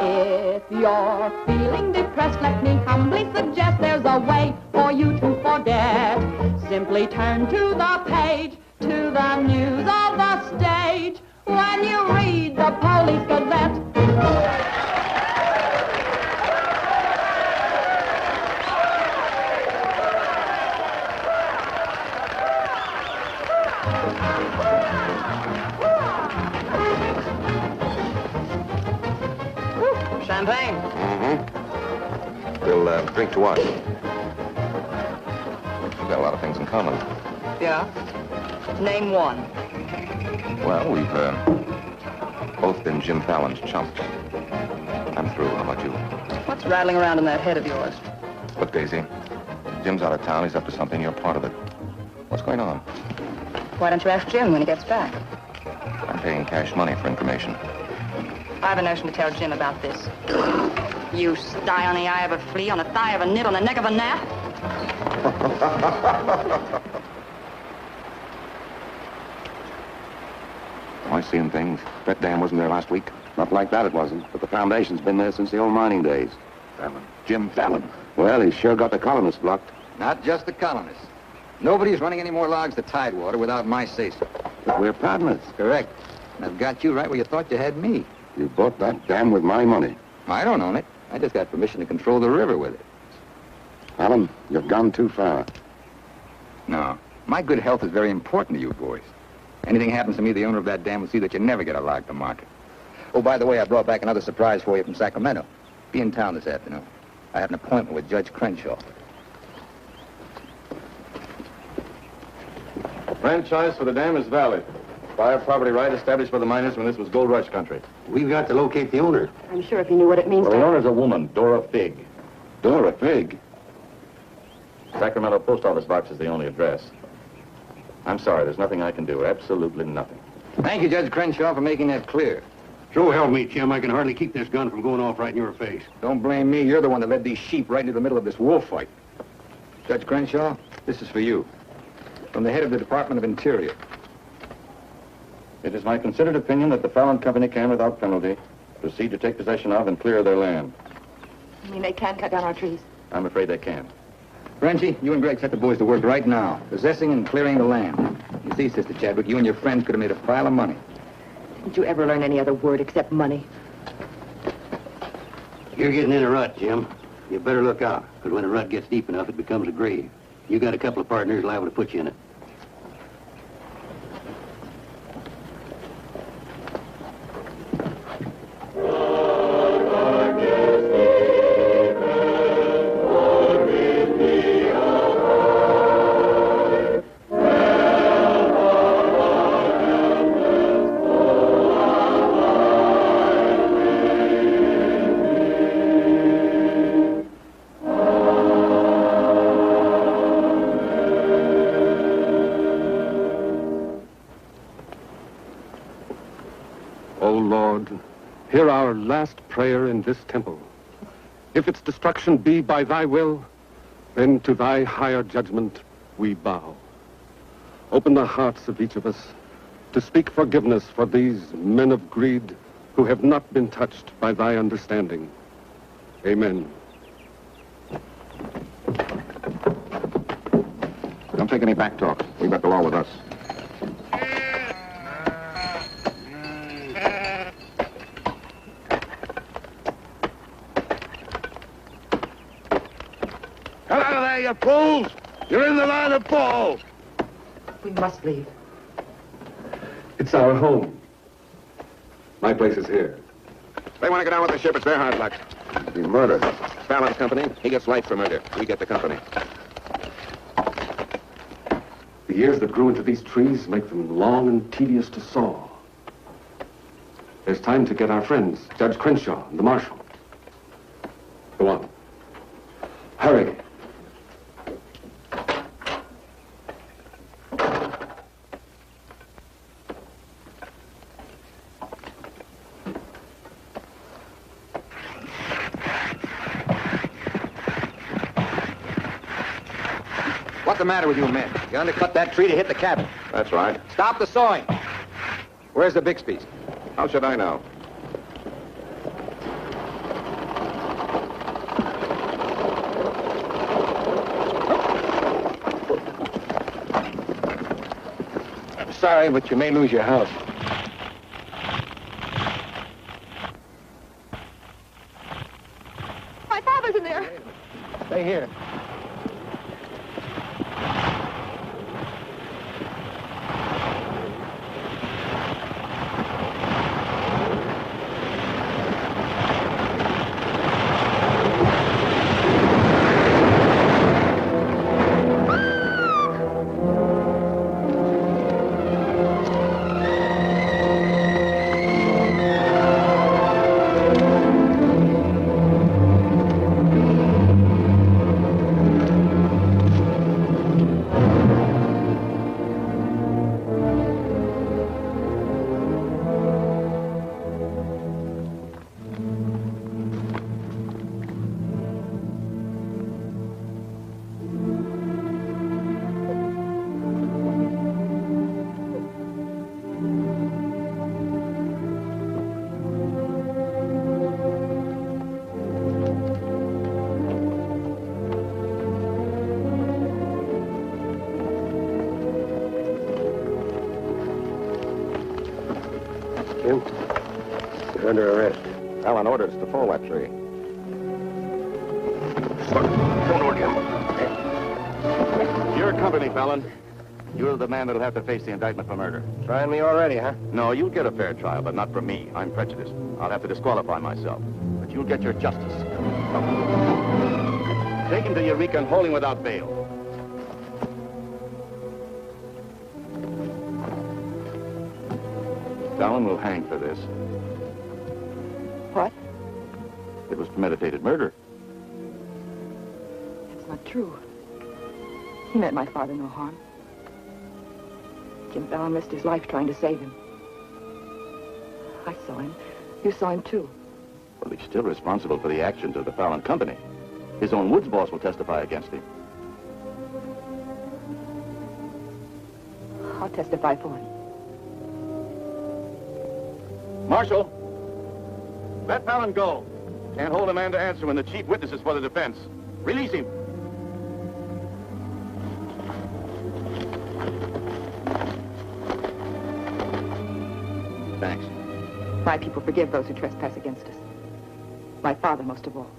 If you're feeling depressed, let me humbly suggest there's a way for you to forget. Simply turn to the page, to the news of the stage, when you read the Police Gazette. Champagne? Mm-hmm. We'll drink to what? We've got a lot of things in common. Yeah. Name one. Well, we've both been Jim Fallon's chumps. I'm through. How about you? What's rattling around in that head of yours? Look, Daisy, Jim's out of town. He's up to something. You're part of it. What's going on? Why don't you ask Jim when he gets back? I'm paying cash money for information. I have a notion to tell Jim about this. You sty on the eye of a flea, on the thigh of a nit, on the neck of a gnat. I seen things. That dam wasn't there last week. Not like that it wasn't, but the foundation's been there since the old mining days. Fallon. Jim Fallon. Well, he's sure got the colonists blocked. Not just the colonists. Nobody's running any more logs to Tidewater without my say-so. But we're partners. Correct. And I've got you right where you thought you had me. You bought that dam with my money. I don't own it. I just got permission to control the river with it. Fallon, you've gone too far. No. My good health is very important to you boys. Anything happens to me, the owner of that dam will see that you never get a log to market. Oh, by the way, I brought back another surprise for you from Sacramento. Be in town this afternoon. I have an appointment with Judge Crenshaw. Franchise for the dam is valid. Prior property right established by the miners when this was gold rush country. We've got to locate the owner. I'm sure if he knew what it means Well, the owner's a woman, Dora Fig. Dora Fig? Sacramento post office box is the only address. I'm sorry, there's nothing I can do. Absolutely nothing. Thank you, Judge Crenshaw, for making that clear. So help me, Jim. I can hardly keep this gun from going off right in your face. Don't blame me. You're the one that led these sheep right into the middle of this wolf fight. Judge Crenshaw, this is for you. From the head of the Department of Interior. It is my considered opinion that the Fallon Company can, without penalty, proceed to take possession of and clear their land. You mean they can cut down our trees? I'm afraid they can't. Frenchie, you and Greg set the boys to work right now, possessing and clearing the land. You see, Sister Chadwick, you and your friends could have made a pile of money. Did you ever learn any other word except money? You're getting in a rut, Jim. You better look out, because when a rut gets deep enough, it becomes a grave. You got a couple of partners liable to put you in it. hear our last prayer in this temple. If its destruction be by thy will, then to thy higher judgment we bow. Open the hearts of each of us to speak forgiveness for these men of greed who have not been touched by thy understanding. Amen. Don't take any back talk. We've got the law with us. Come out of there, you fools! You're in the line of ball! We must leave. It's our home. My place is here. They want to go down with the ship. It's their hard luck. The murder. Fallon's company. He gets life for murder. We get the company. The years that grew into these trees make them long and tedious to saw. There's time to get our friends, Judge Crenshaw and the marshal. Go on. Hurry. What's the matter with you men? You undercut that tree to hit the cabin. That's right. Stop the sawing. Where's the Bixby's? How should I know? I'm sorry, but you may lose your house. My father's in there. Stay here. Jim, you're under arrest. Fallon ordered us to pull that tree. Don't order him. Your company, Fallon. You're the man that'll have to face the indictment for murder. Trying me already, huh? No, you'll get a fair trial, but not from me. I'm prejudiced. I'll have to disqualify myself. But you'll get your justice. Take him to Eureka and hold him without bail. Fallon will hang for this. What? It was premeditated murder. It's not true. He meant my father no harm. Jim Fallon risked his life trying to save him. I saw him. You saw him, too. Well, he's still responsible for the actions of the Fallon Company. His own woods boss will testify against him. I'll testify for him. Marshal, let Fallon go. Can't hold a man to answer when the chief witness is for the defense. Release him. Thanks. My people forgive those who trespass against us. My father most of all.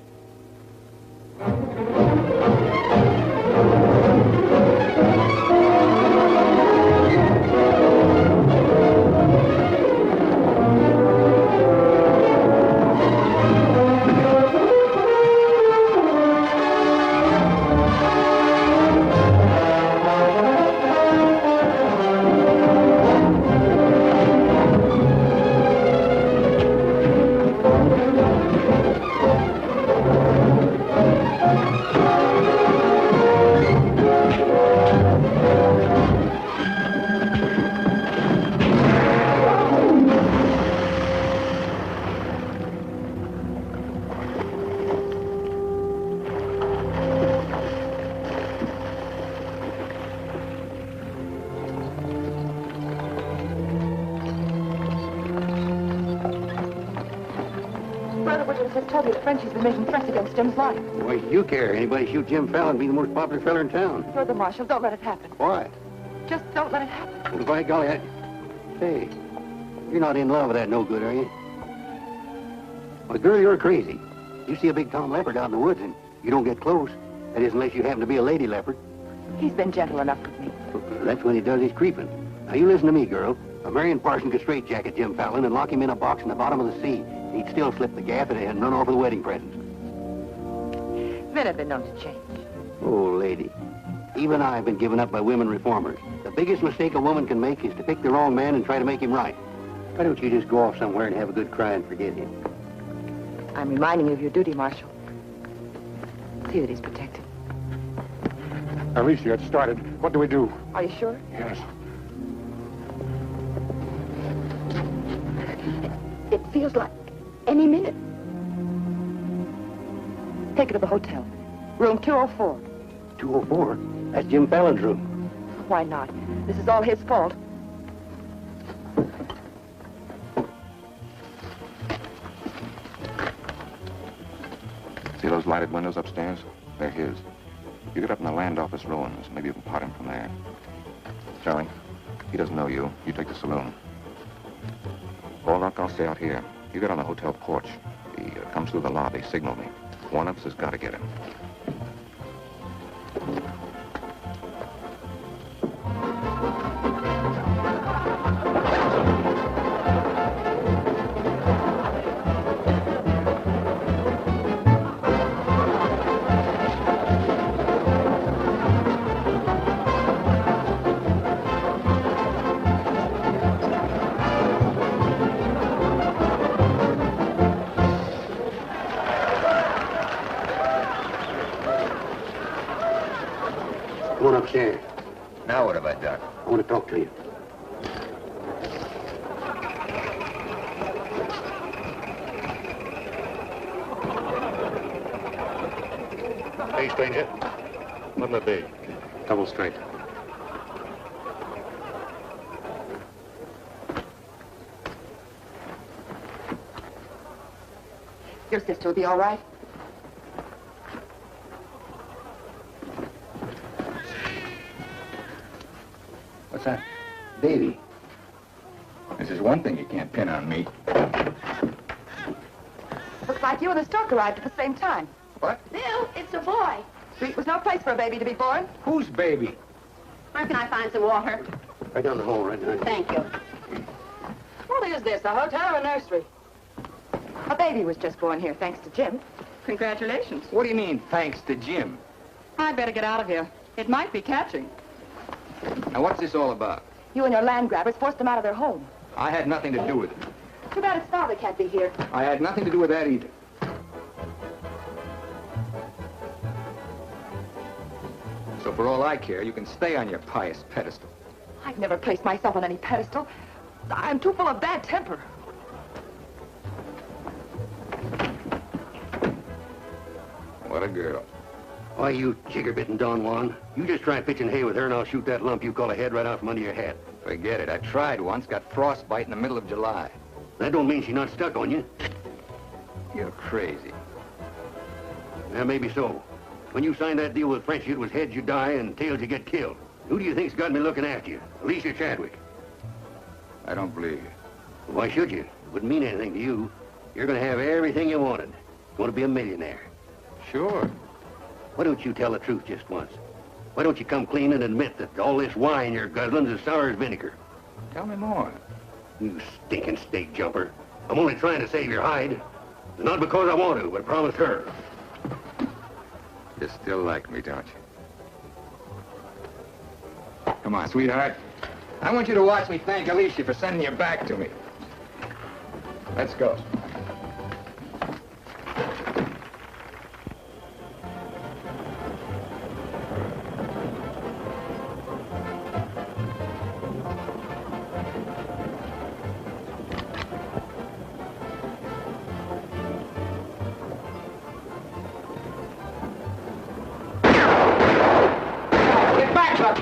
Curtis has told me that Frenchie's been making threats against Jim's life. Why should you care? Anybody shoot Jim Fallon, be the most popular fella in town. You're the marshal. Don't let it happen. Why? Just don't let it happen. Well, by golly, Hey, you're not in love with that no good, are you? Well, girl, you're crazy. You see a big tom leopard out in the woods and you don't get close. That is, unless you happen to be a lady leopard. He's been gentle enough with me. That's when he does his creeping. Now, you listen to me, girl. A Marion Parson could straitjacket Jim Fallon and lock him in a box in the bottom of the sea. He'd still slip the gaff and run off with the wedding presents. Men have been known to change. Oh, lady. Even I've been given up by women reformers. The biggest mistake a woman can make is to pick the wrong man and try to make him right. Why don't you just go off somewhere and have a good cry and forget him? I'm reminding you of your duty, Marshal. See that he's protected. Alicia, it started. What do we do? Are you sure? Yes. It feels like any minute. Take her to the hotel. Room 204. 204? That's Jim Fallon's room. Why not? This is all his fault. See those lighted windows upstairs? They're his. You get up in the land office ruins. Maybe you can pot him from there. Charlie, he doesn't know you. You take the saloon. Baldock, I'll stay out here. You get on the hotel porch. He comes through the lobby. Signal me. One of us has got to get him. Go on upstairs. Now what have I done? I want to talk to you. Hey, stranger. What'll it be? Double straight. Your sister will be all right. What's that? Davy. This is one thing you can't pin on me. Looks like you and the stork arrived at the same time. What? Bill, it's a boy. Street was no place for a baby to be born. Whose baby? Where can I find some water? Right down the hall, right behind you. Thank you. What is this, a hotel or a nursery? A baby was just born here, thanks to Jim. Congratulations. What do you mean, thanks to Jim? I'd better get out of here. It might be catching. Now, what's this all about? You and your land grabbers forced them out of their home. I had nothing to do with it. Too bad his father can't be here. I had nothing to do with that either. So for all I care, you can stay on your pious pedestal. I've never placed myself on any pedestal. I'm too full of bad temper. What a girl. Why, you jigger-bitten Don Juan. You just try pitching hay with her and I'll shoot that lump you call a head right out from under your hat. Forget it. I tried once, got frostbite in the middle of July. That don't mean she's not stuck on you. You're crazy. Yeah, maybe so. When you signed that deal with Frenchie, it was heads you die and tails you get killed. Who do you think's got me looking after you? Alicia Chadwick. I don't believe you. Why should you? It wouldn't mean anything to you. You're going to have everything you wanted. You want to be a millionaire. Sure. Why don't you tell the truth just once? Why don't you come clean and admit that all this wine you're guzzling's as sour as vinegar? Tell me more. You stinking steak jumper. I'm only trying to save your hide. Not because I want to, but I promised her. You still like me, don't you? Come on, sweetheart. I want you to watch me thank Alicia for sending you back to me. Let's go. Get back, Chuck!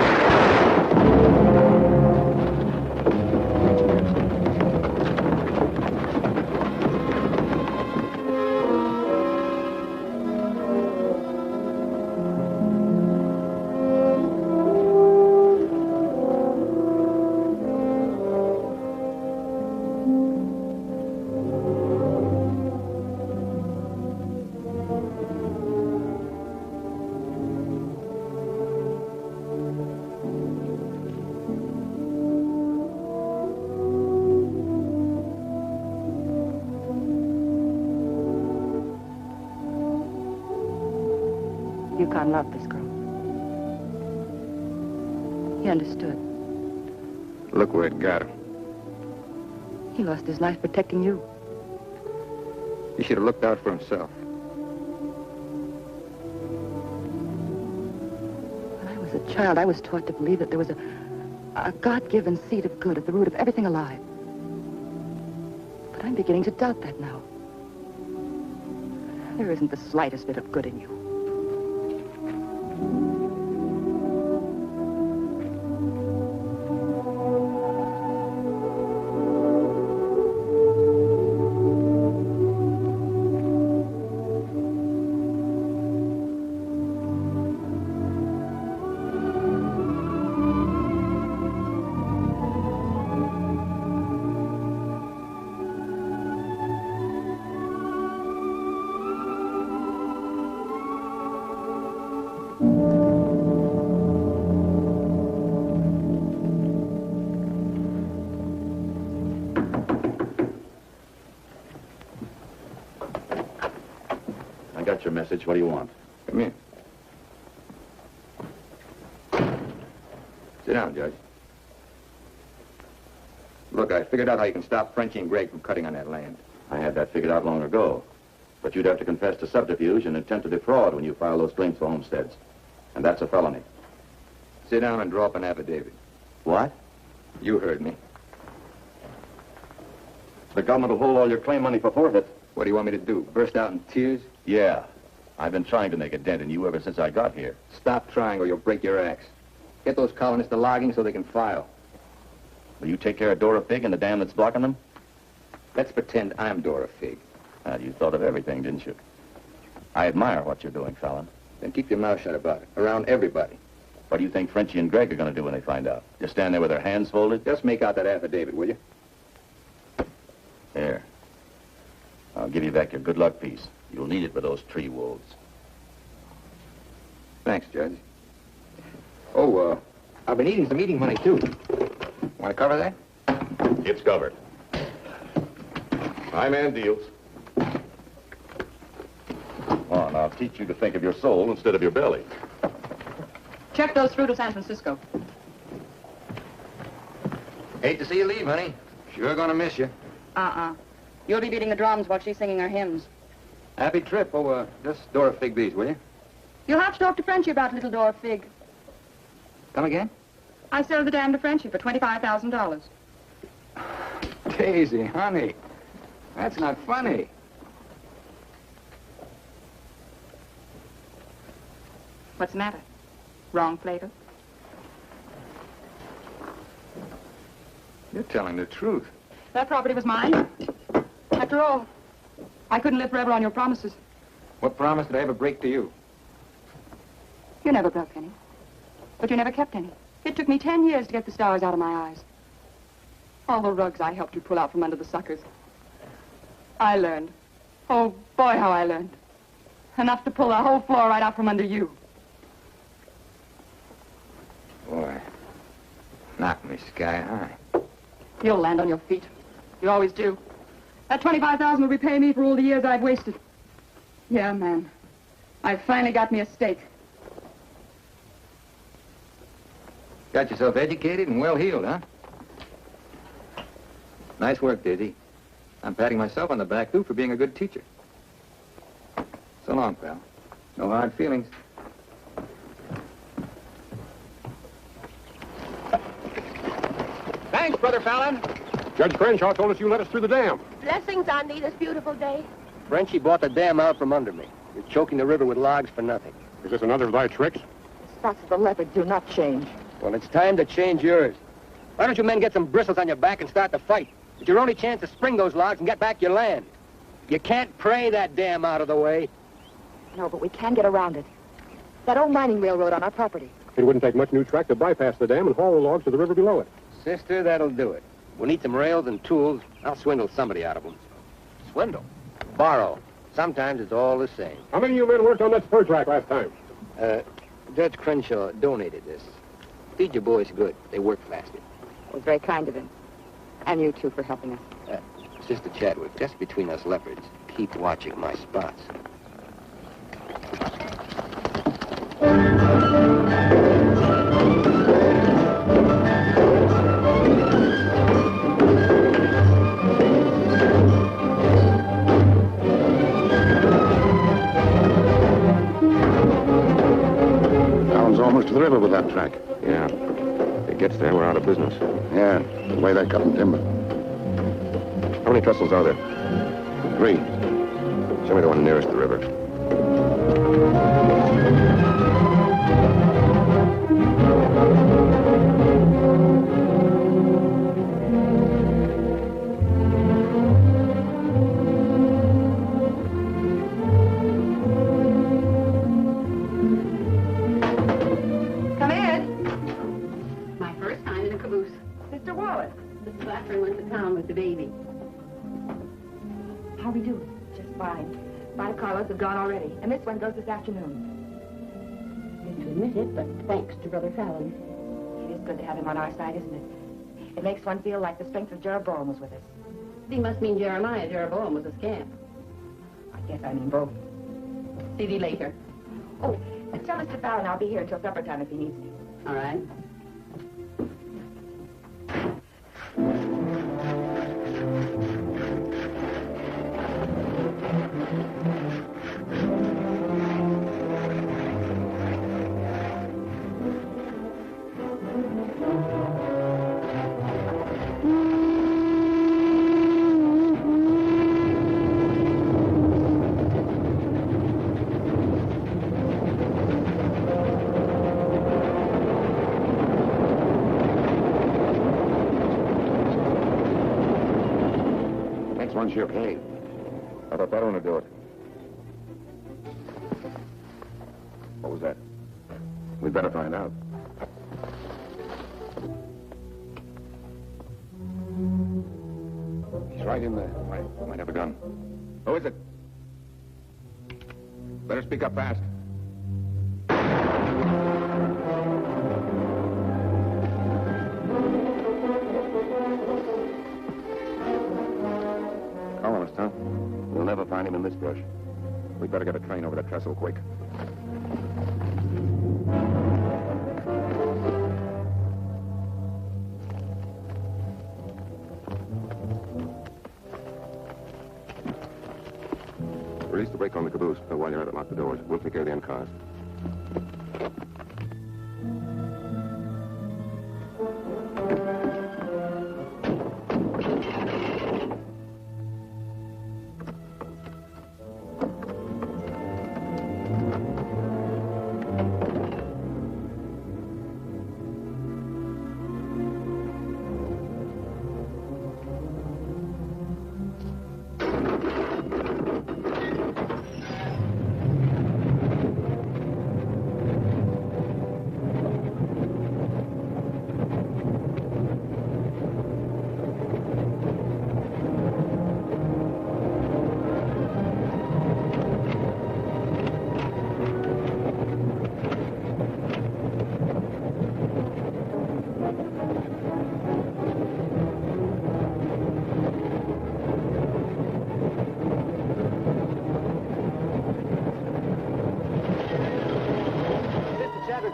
Yukon loved this girl. He understood. Look where it got him. He lost his life protecting you. He should have looked out for himself. When I was a child, I was taught to believe that there was a God-given seed of good at the root of everything alive. But I'm beginning to doubt that now. There isn't the slightest bit of good in you. Got your message. What do you want? Come in. Sit down, Judge. Look, I figured out how you can stop Frenchie and Greg from cutting on that land. I had that figured out long ago. But you'd have to confess to subterfuge and intent to defraud when you file those claims for homesteads. And that's a felony. Sit down and draw up an affidavit. What? You heard me. The government will hold all your claim money for forfeit. What do you want me to do? Burst out in tears? Yeah. I've been trying to make a dent in you ever since I got here. Stop trying or you'll break your axe. Get those colonists to logging so they can file. Will you take care of Dora Fig and the dam that's blocking them? Let's pretend I'm Dora Fig. You thought of everything, didn't you? I admire what you're doing, Fallon. Then keep your mouth shut about it, around everybody. What do you think Frenchie and Greg are going to do when they find out? Just stand there with their hands folded? Just make out that affidavit, will you? Here. I'll give you back your good luck piece. You'll need it with those tree wolves. Thanks, Judge. Oh, I've been eating some eating money, too. Want to cover that? It's covered. My man deals. On, I'll teach you to think of your soul instead of your belly. Check those through to San Francisco. Hate to see you leave, honey. Sure gonna miss you. You'll be beating the drums while she's singing her hymns. Happy trip. Oh, just Dora Fig these, will you? You'll have to talk to Frenchie about little Dora Fig. Come again? I sold the dam to Frenchie for $25,000. Daisy, honey. That's not funny. What's the matter? Wrong flavor? You're telling the truth. That property was mine. After all, I couldn't live forever on your promises. What promise did I ever break to you? You never broke any. But you never kept any. It took me 10 years to get the stars out of my eyes. All the rugs I helped you pull out from under the suckers. I learned. Oh, boy, how I learned. Enough to pull the whole floor right out from under you. Boy, knocked me sky high. You'll land on your feet. You always do. That $25,000 will repay me for all the years I've wasted. Yeah, man. I finally got me a stake. Got yourself educated and well-heeled, huh? Nice work, Daisy. I'm patting myself on the back, too, for being a good teacher. So long, pal. No hard feelings. Thanks, Brother Fallon. Judge Crenshaw told us you let us through the dam. Blessings on thee this beautiful day. Frenchie bought the dam out from under me. You're choking the river with logs for nothing. Is this another of thy tricks? The spots of the leopard do not change. Well, it's time to change yours. Why don't you men get some bristles on your back and start the fight? It's your only chance to spring those logs and get back your land. You can't pray that dam out of the way. No, but we can get around it. That old mining railroad on our property. It wouldn't take much new track to bypass the dam and haul the logs to the river below it. Sister, that'll do it. We'll need some rails and tools. I'll swindle somebody out of them. Swindle? Borrow. Sometimes it's all the same. How many of you men worked on that spur track last time? Judge Crenshaw donated this. Feed your boys good. They work faster. It was very kind of him. And you, too, for helping us. Sister Chadwick, just between us leopards, keep watching my spots. almost to the river with that track. Yeah. If it gets there, we're out of business. Yeah, the way they're cutting timber. How many trestles are there? 3. Show me the one nearest the river. Come in. My first time in a caboose. Mr. Wallace. Mrs. Blackburn went to town with the baby. How we do? Just fine. 5 carloads have gone already, and this one goes this afternoon. Hate to admit it, but thanks to Brother Fallon. It is good to have him on our side, isn't it? It makes one feel like the strength of Jeroboam was with us. He must mean Jeremiah. Jeroboam was a scamp. I guess I mean both. See thee later. Oh, tell Mr. Fallon I'll be here until supper time if he needs me. All right. Next one's your pay. I thought that one would do it. What was that? We'd better find out. He's right in there. Might have a gun. Who is it? Better speak up fast. Colonist, huh? We'll never find him in this brush. We'd better get a train over that trestle quick. Release the brake on the caboose. While you're at it, lock the doors. We'll take care of the end cars.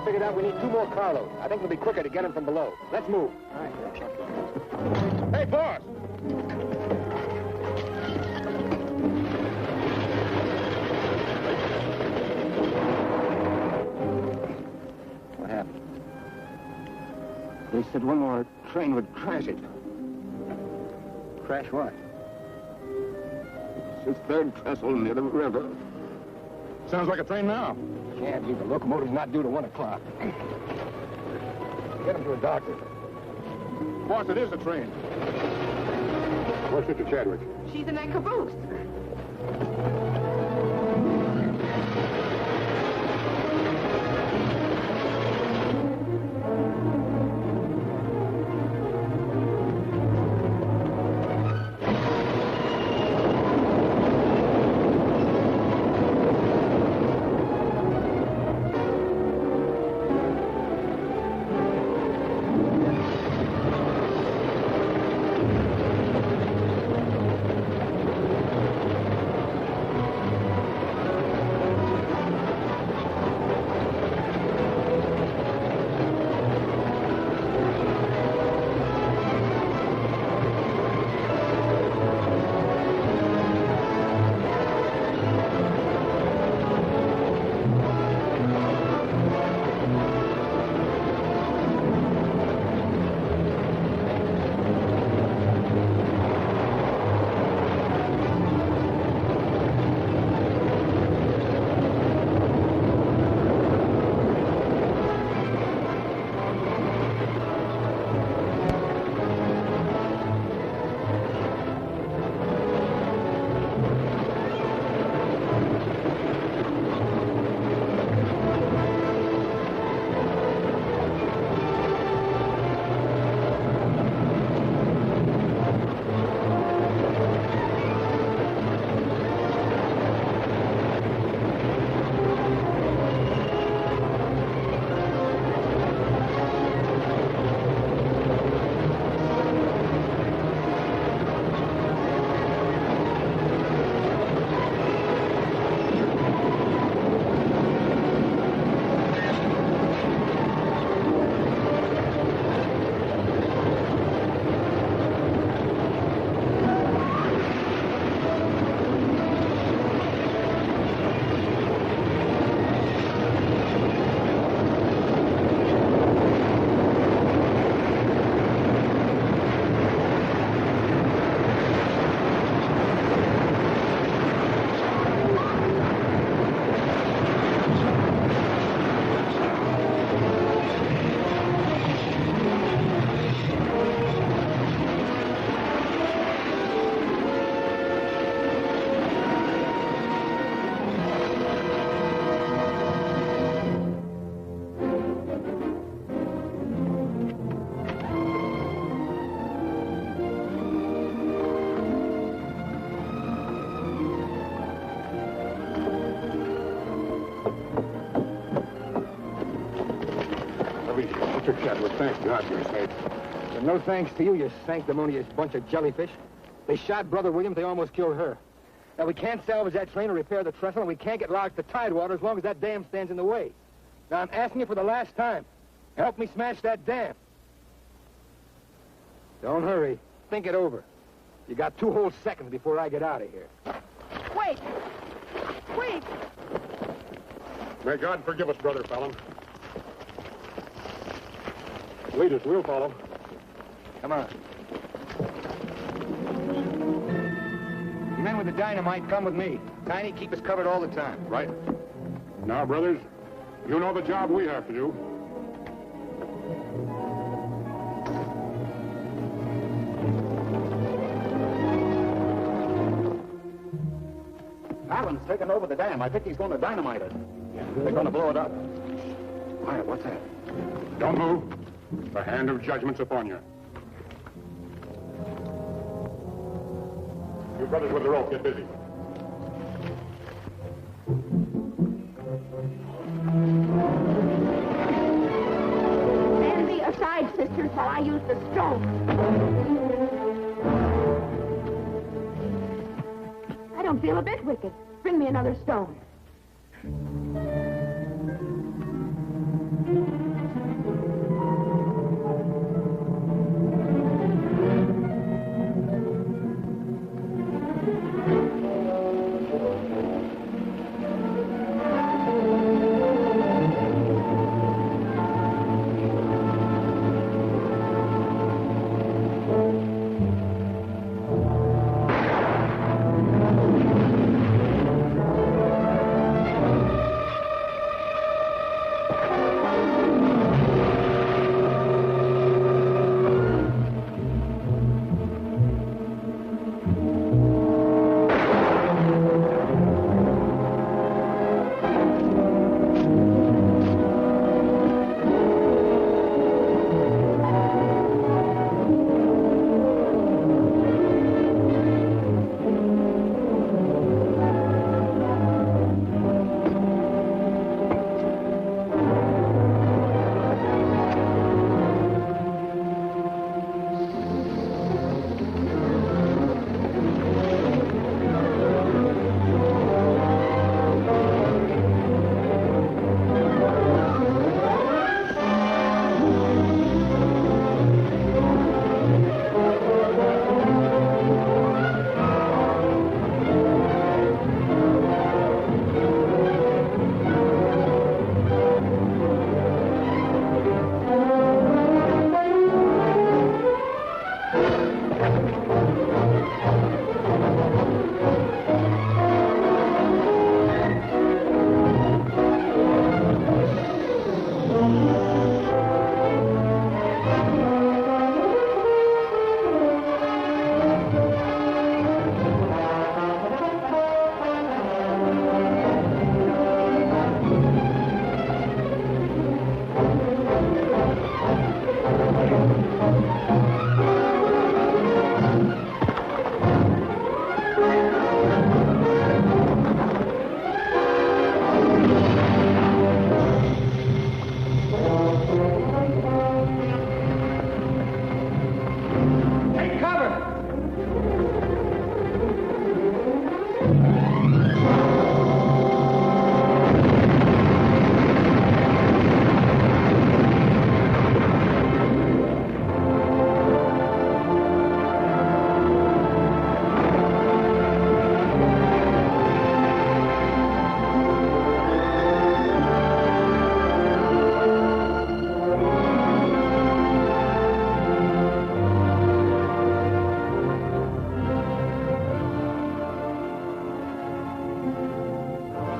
Figured out we need 2 more carloads. I think it'll be quicker to get them from below. Let's move. All right. Hey, boss! What happened? They said one more train would crash it. Crash what? It's the 3rd trestle near the river. Sounds like a train now. Can't be. The locomotive's not due to 1 o'clock. Get him to a doctor. Boss, it is a train. Where's Sister Chadwick? She's in that caboose. Mr. Chadwick, thank God you're safe. And no thanks to you, you sanctimonious bunch of jellyfish. They shot Brother Williams, they almost killed her. Now, we can't salvage that train or repair the trestle, and we can't get lodged to Tidewater as long as that dam stands in the way. Now, I'm asking you for the last time. Help me smash that dam. Don't hurry. Think it over. You got 2 whole seconds before I get out of here. Wait! Wait! May God forgive us, Brother Fallon. Lead us, we'll follow. Come on. The men with the dynamite come with me. Tiny, keep us covered all the time. Right. Now, brothers, you know the job we have to do. Fallon's taken over the dam. I think he's going to dynamite it. They're going to blow it up. Quiet, what's that? Don't move. The hand of judgment's upon you. You brothers with the rope, get busy. Stand thee aside, sisters, while I use the stone. I don't feel a bit wicked. Bring me another stone.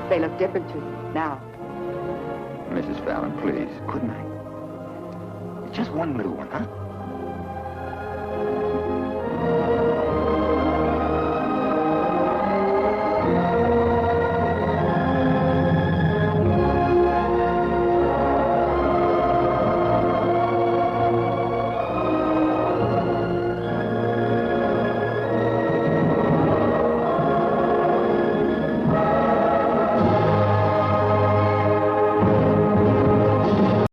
They look different to you now. Mrs. Fallon, please. Good night. Just one little one, huh?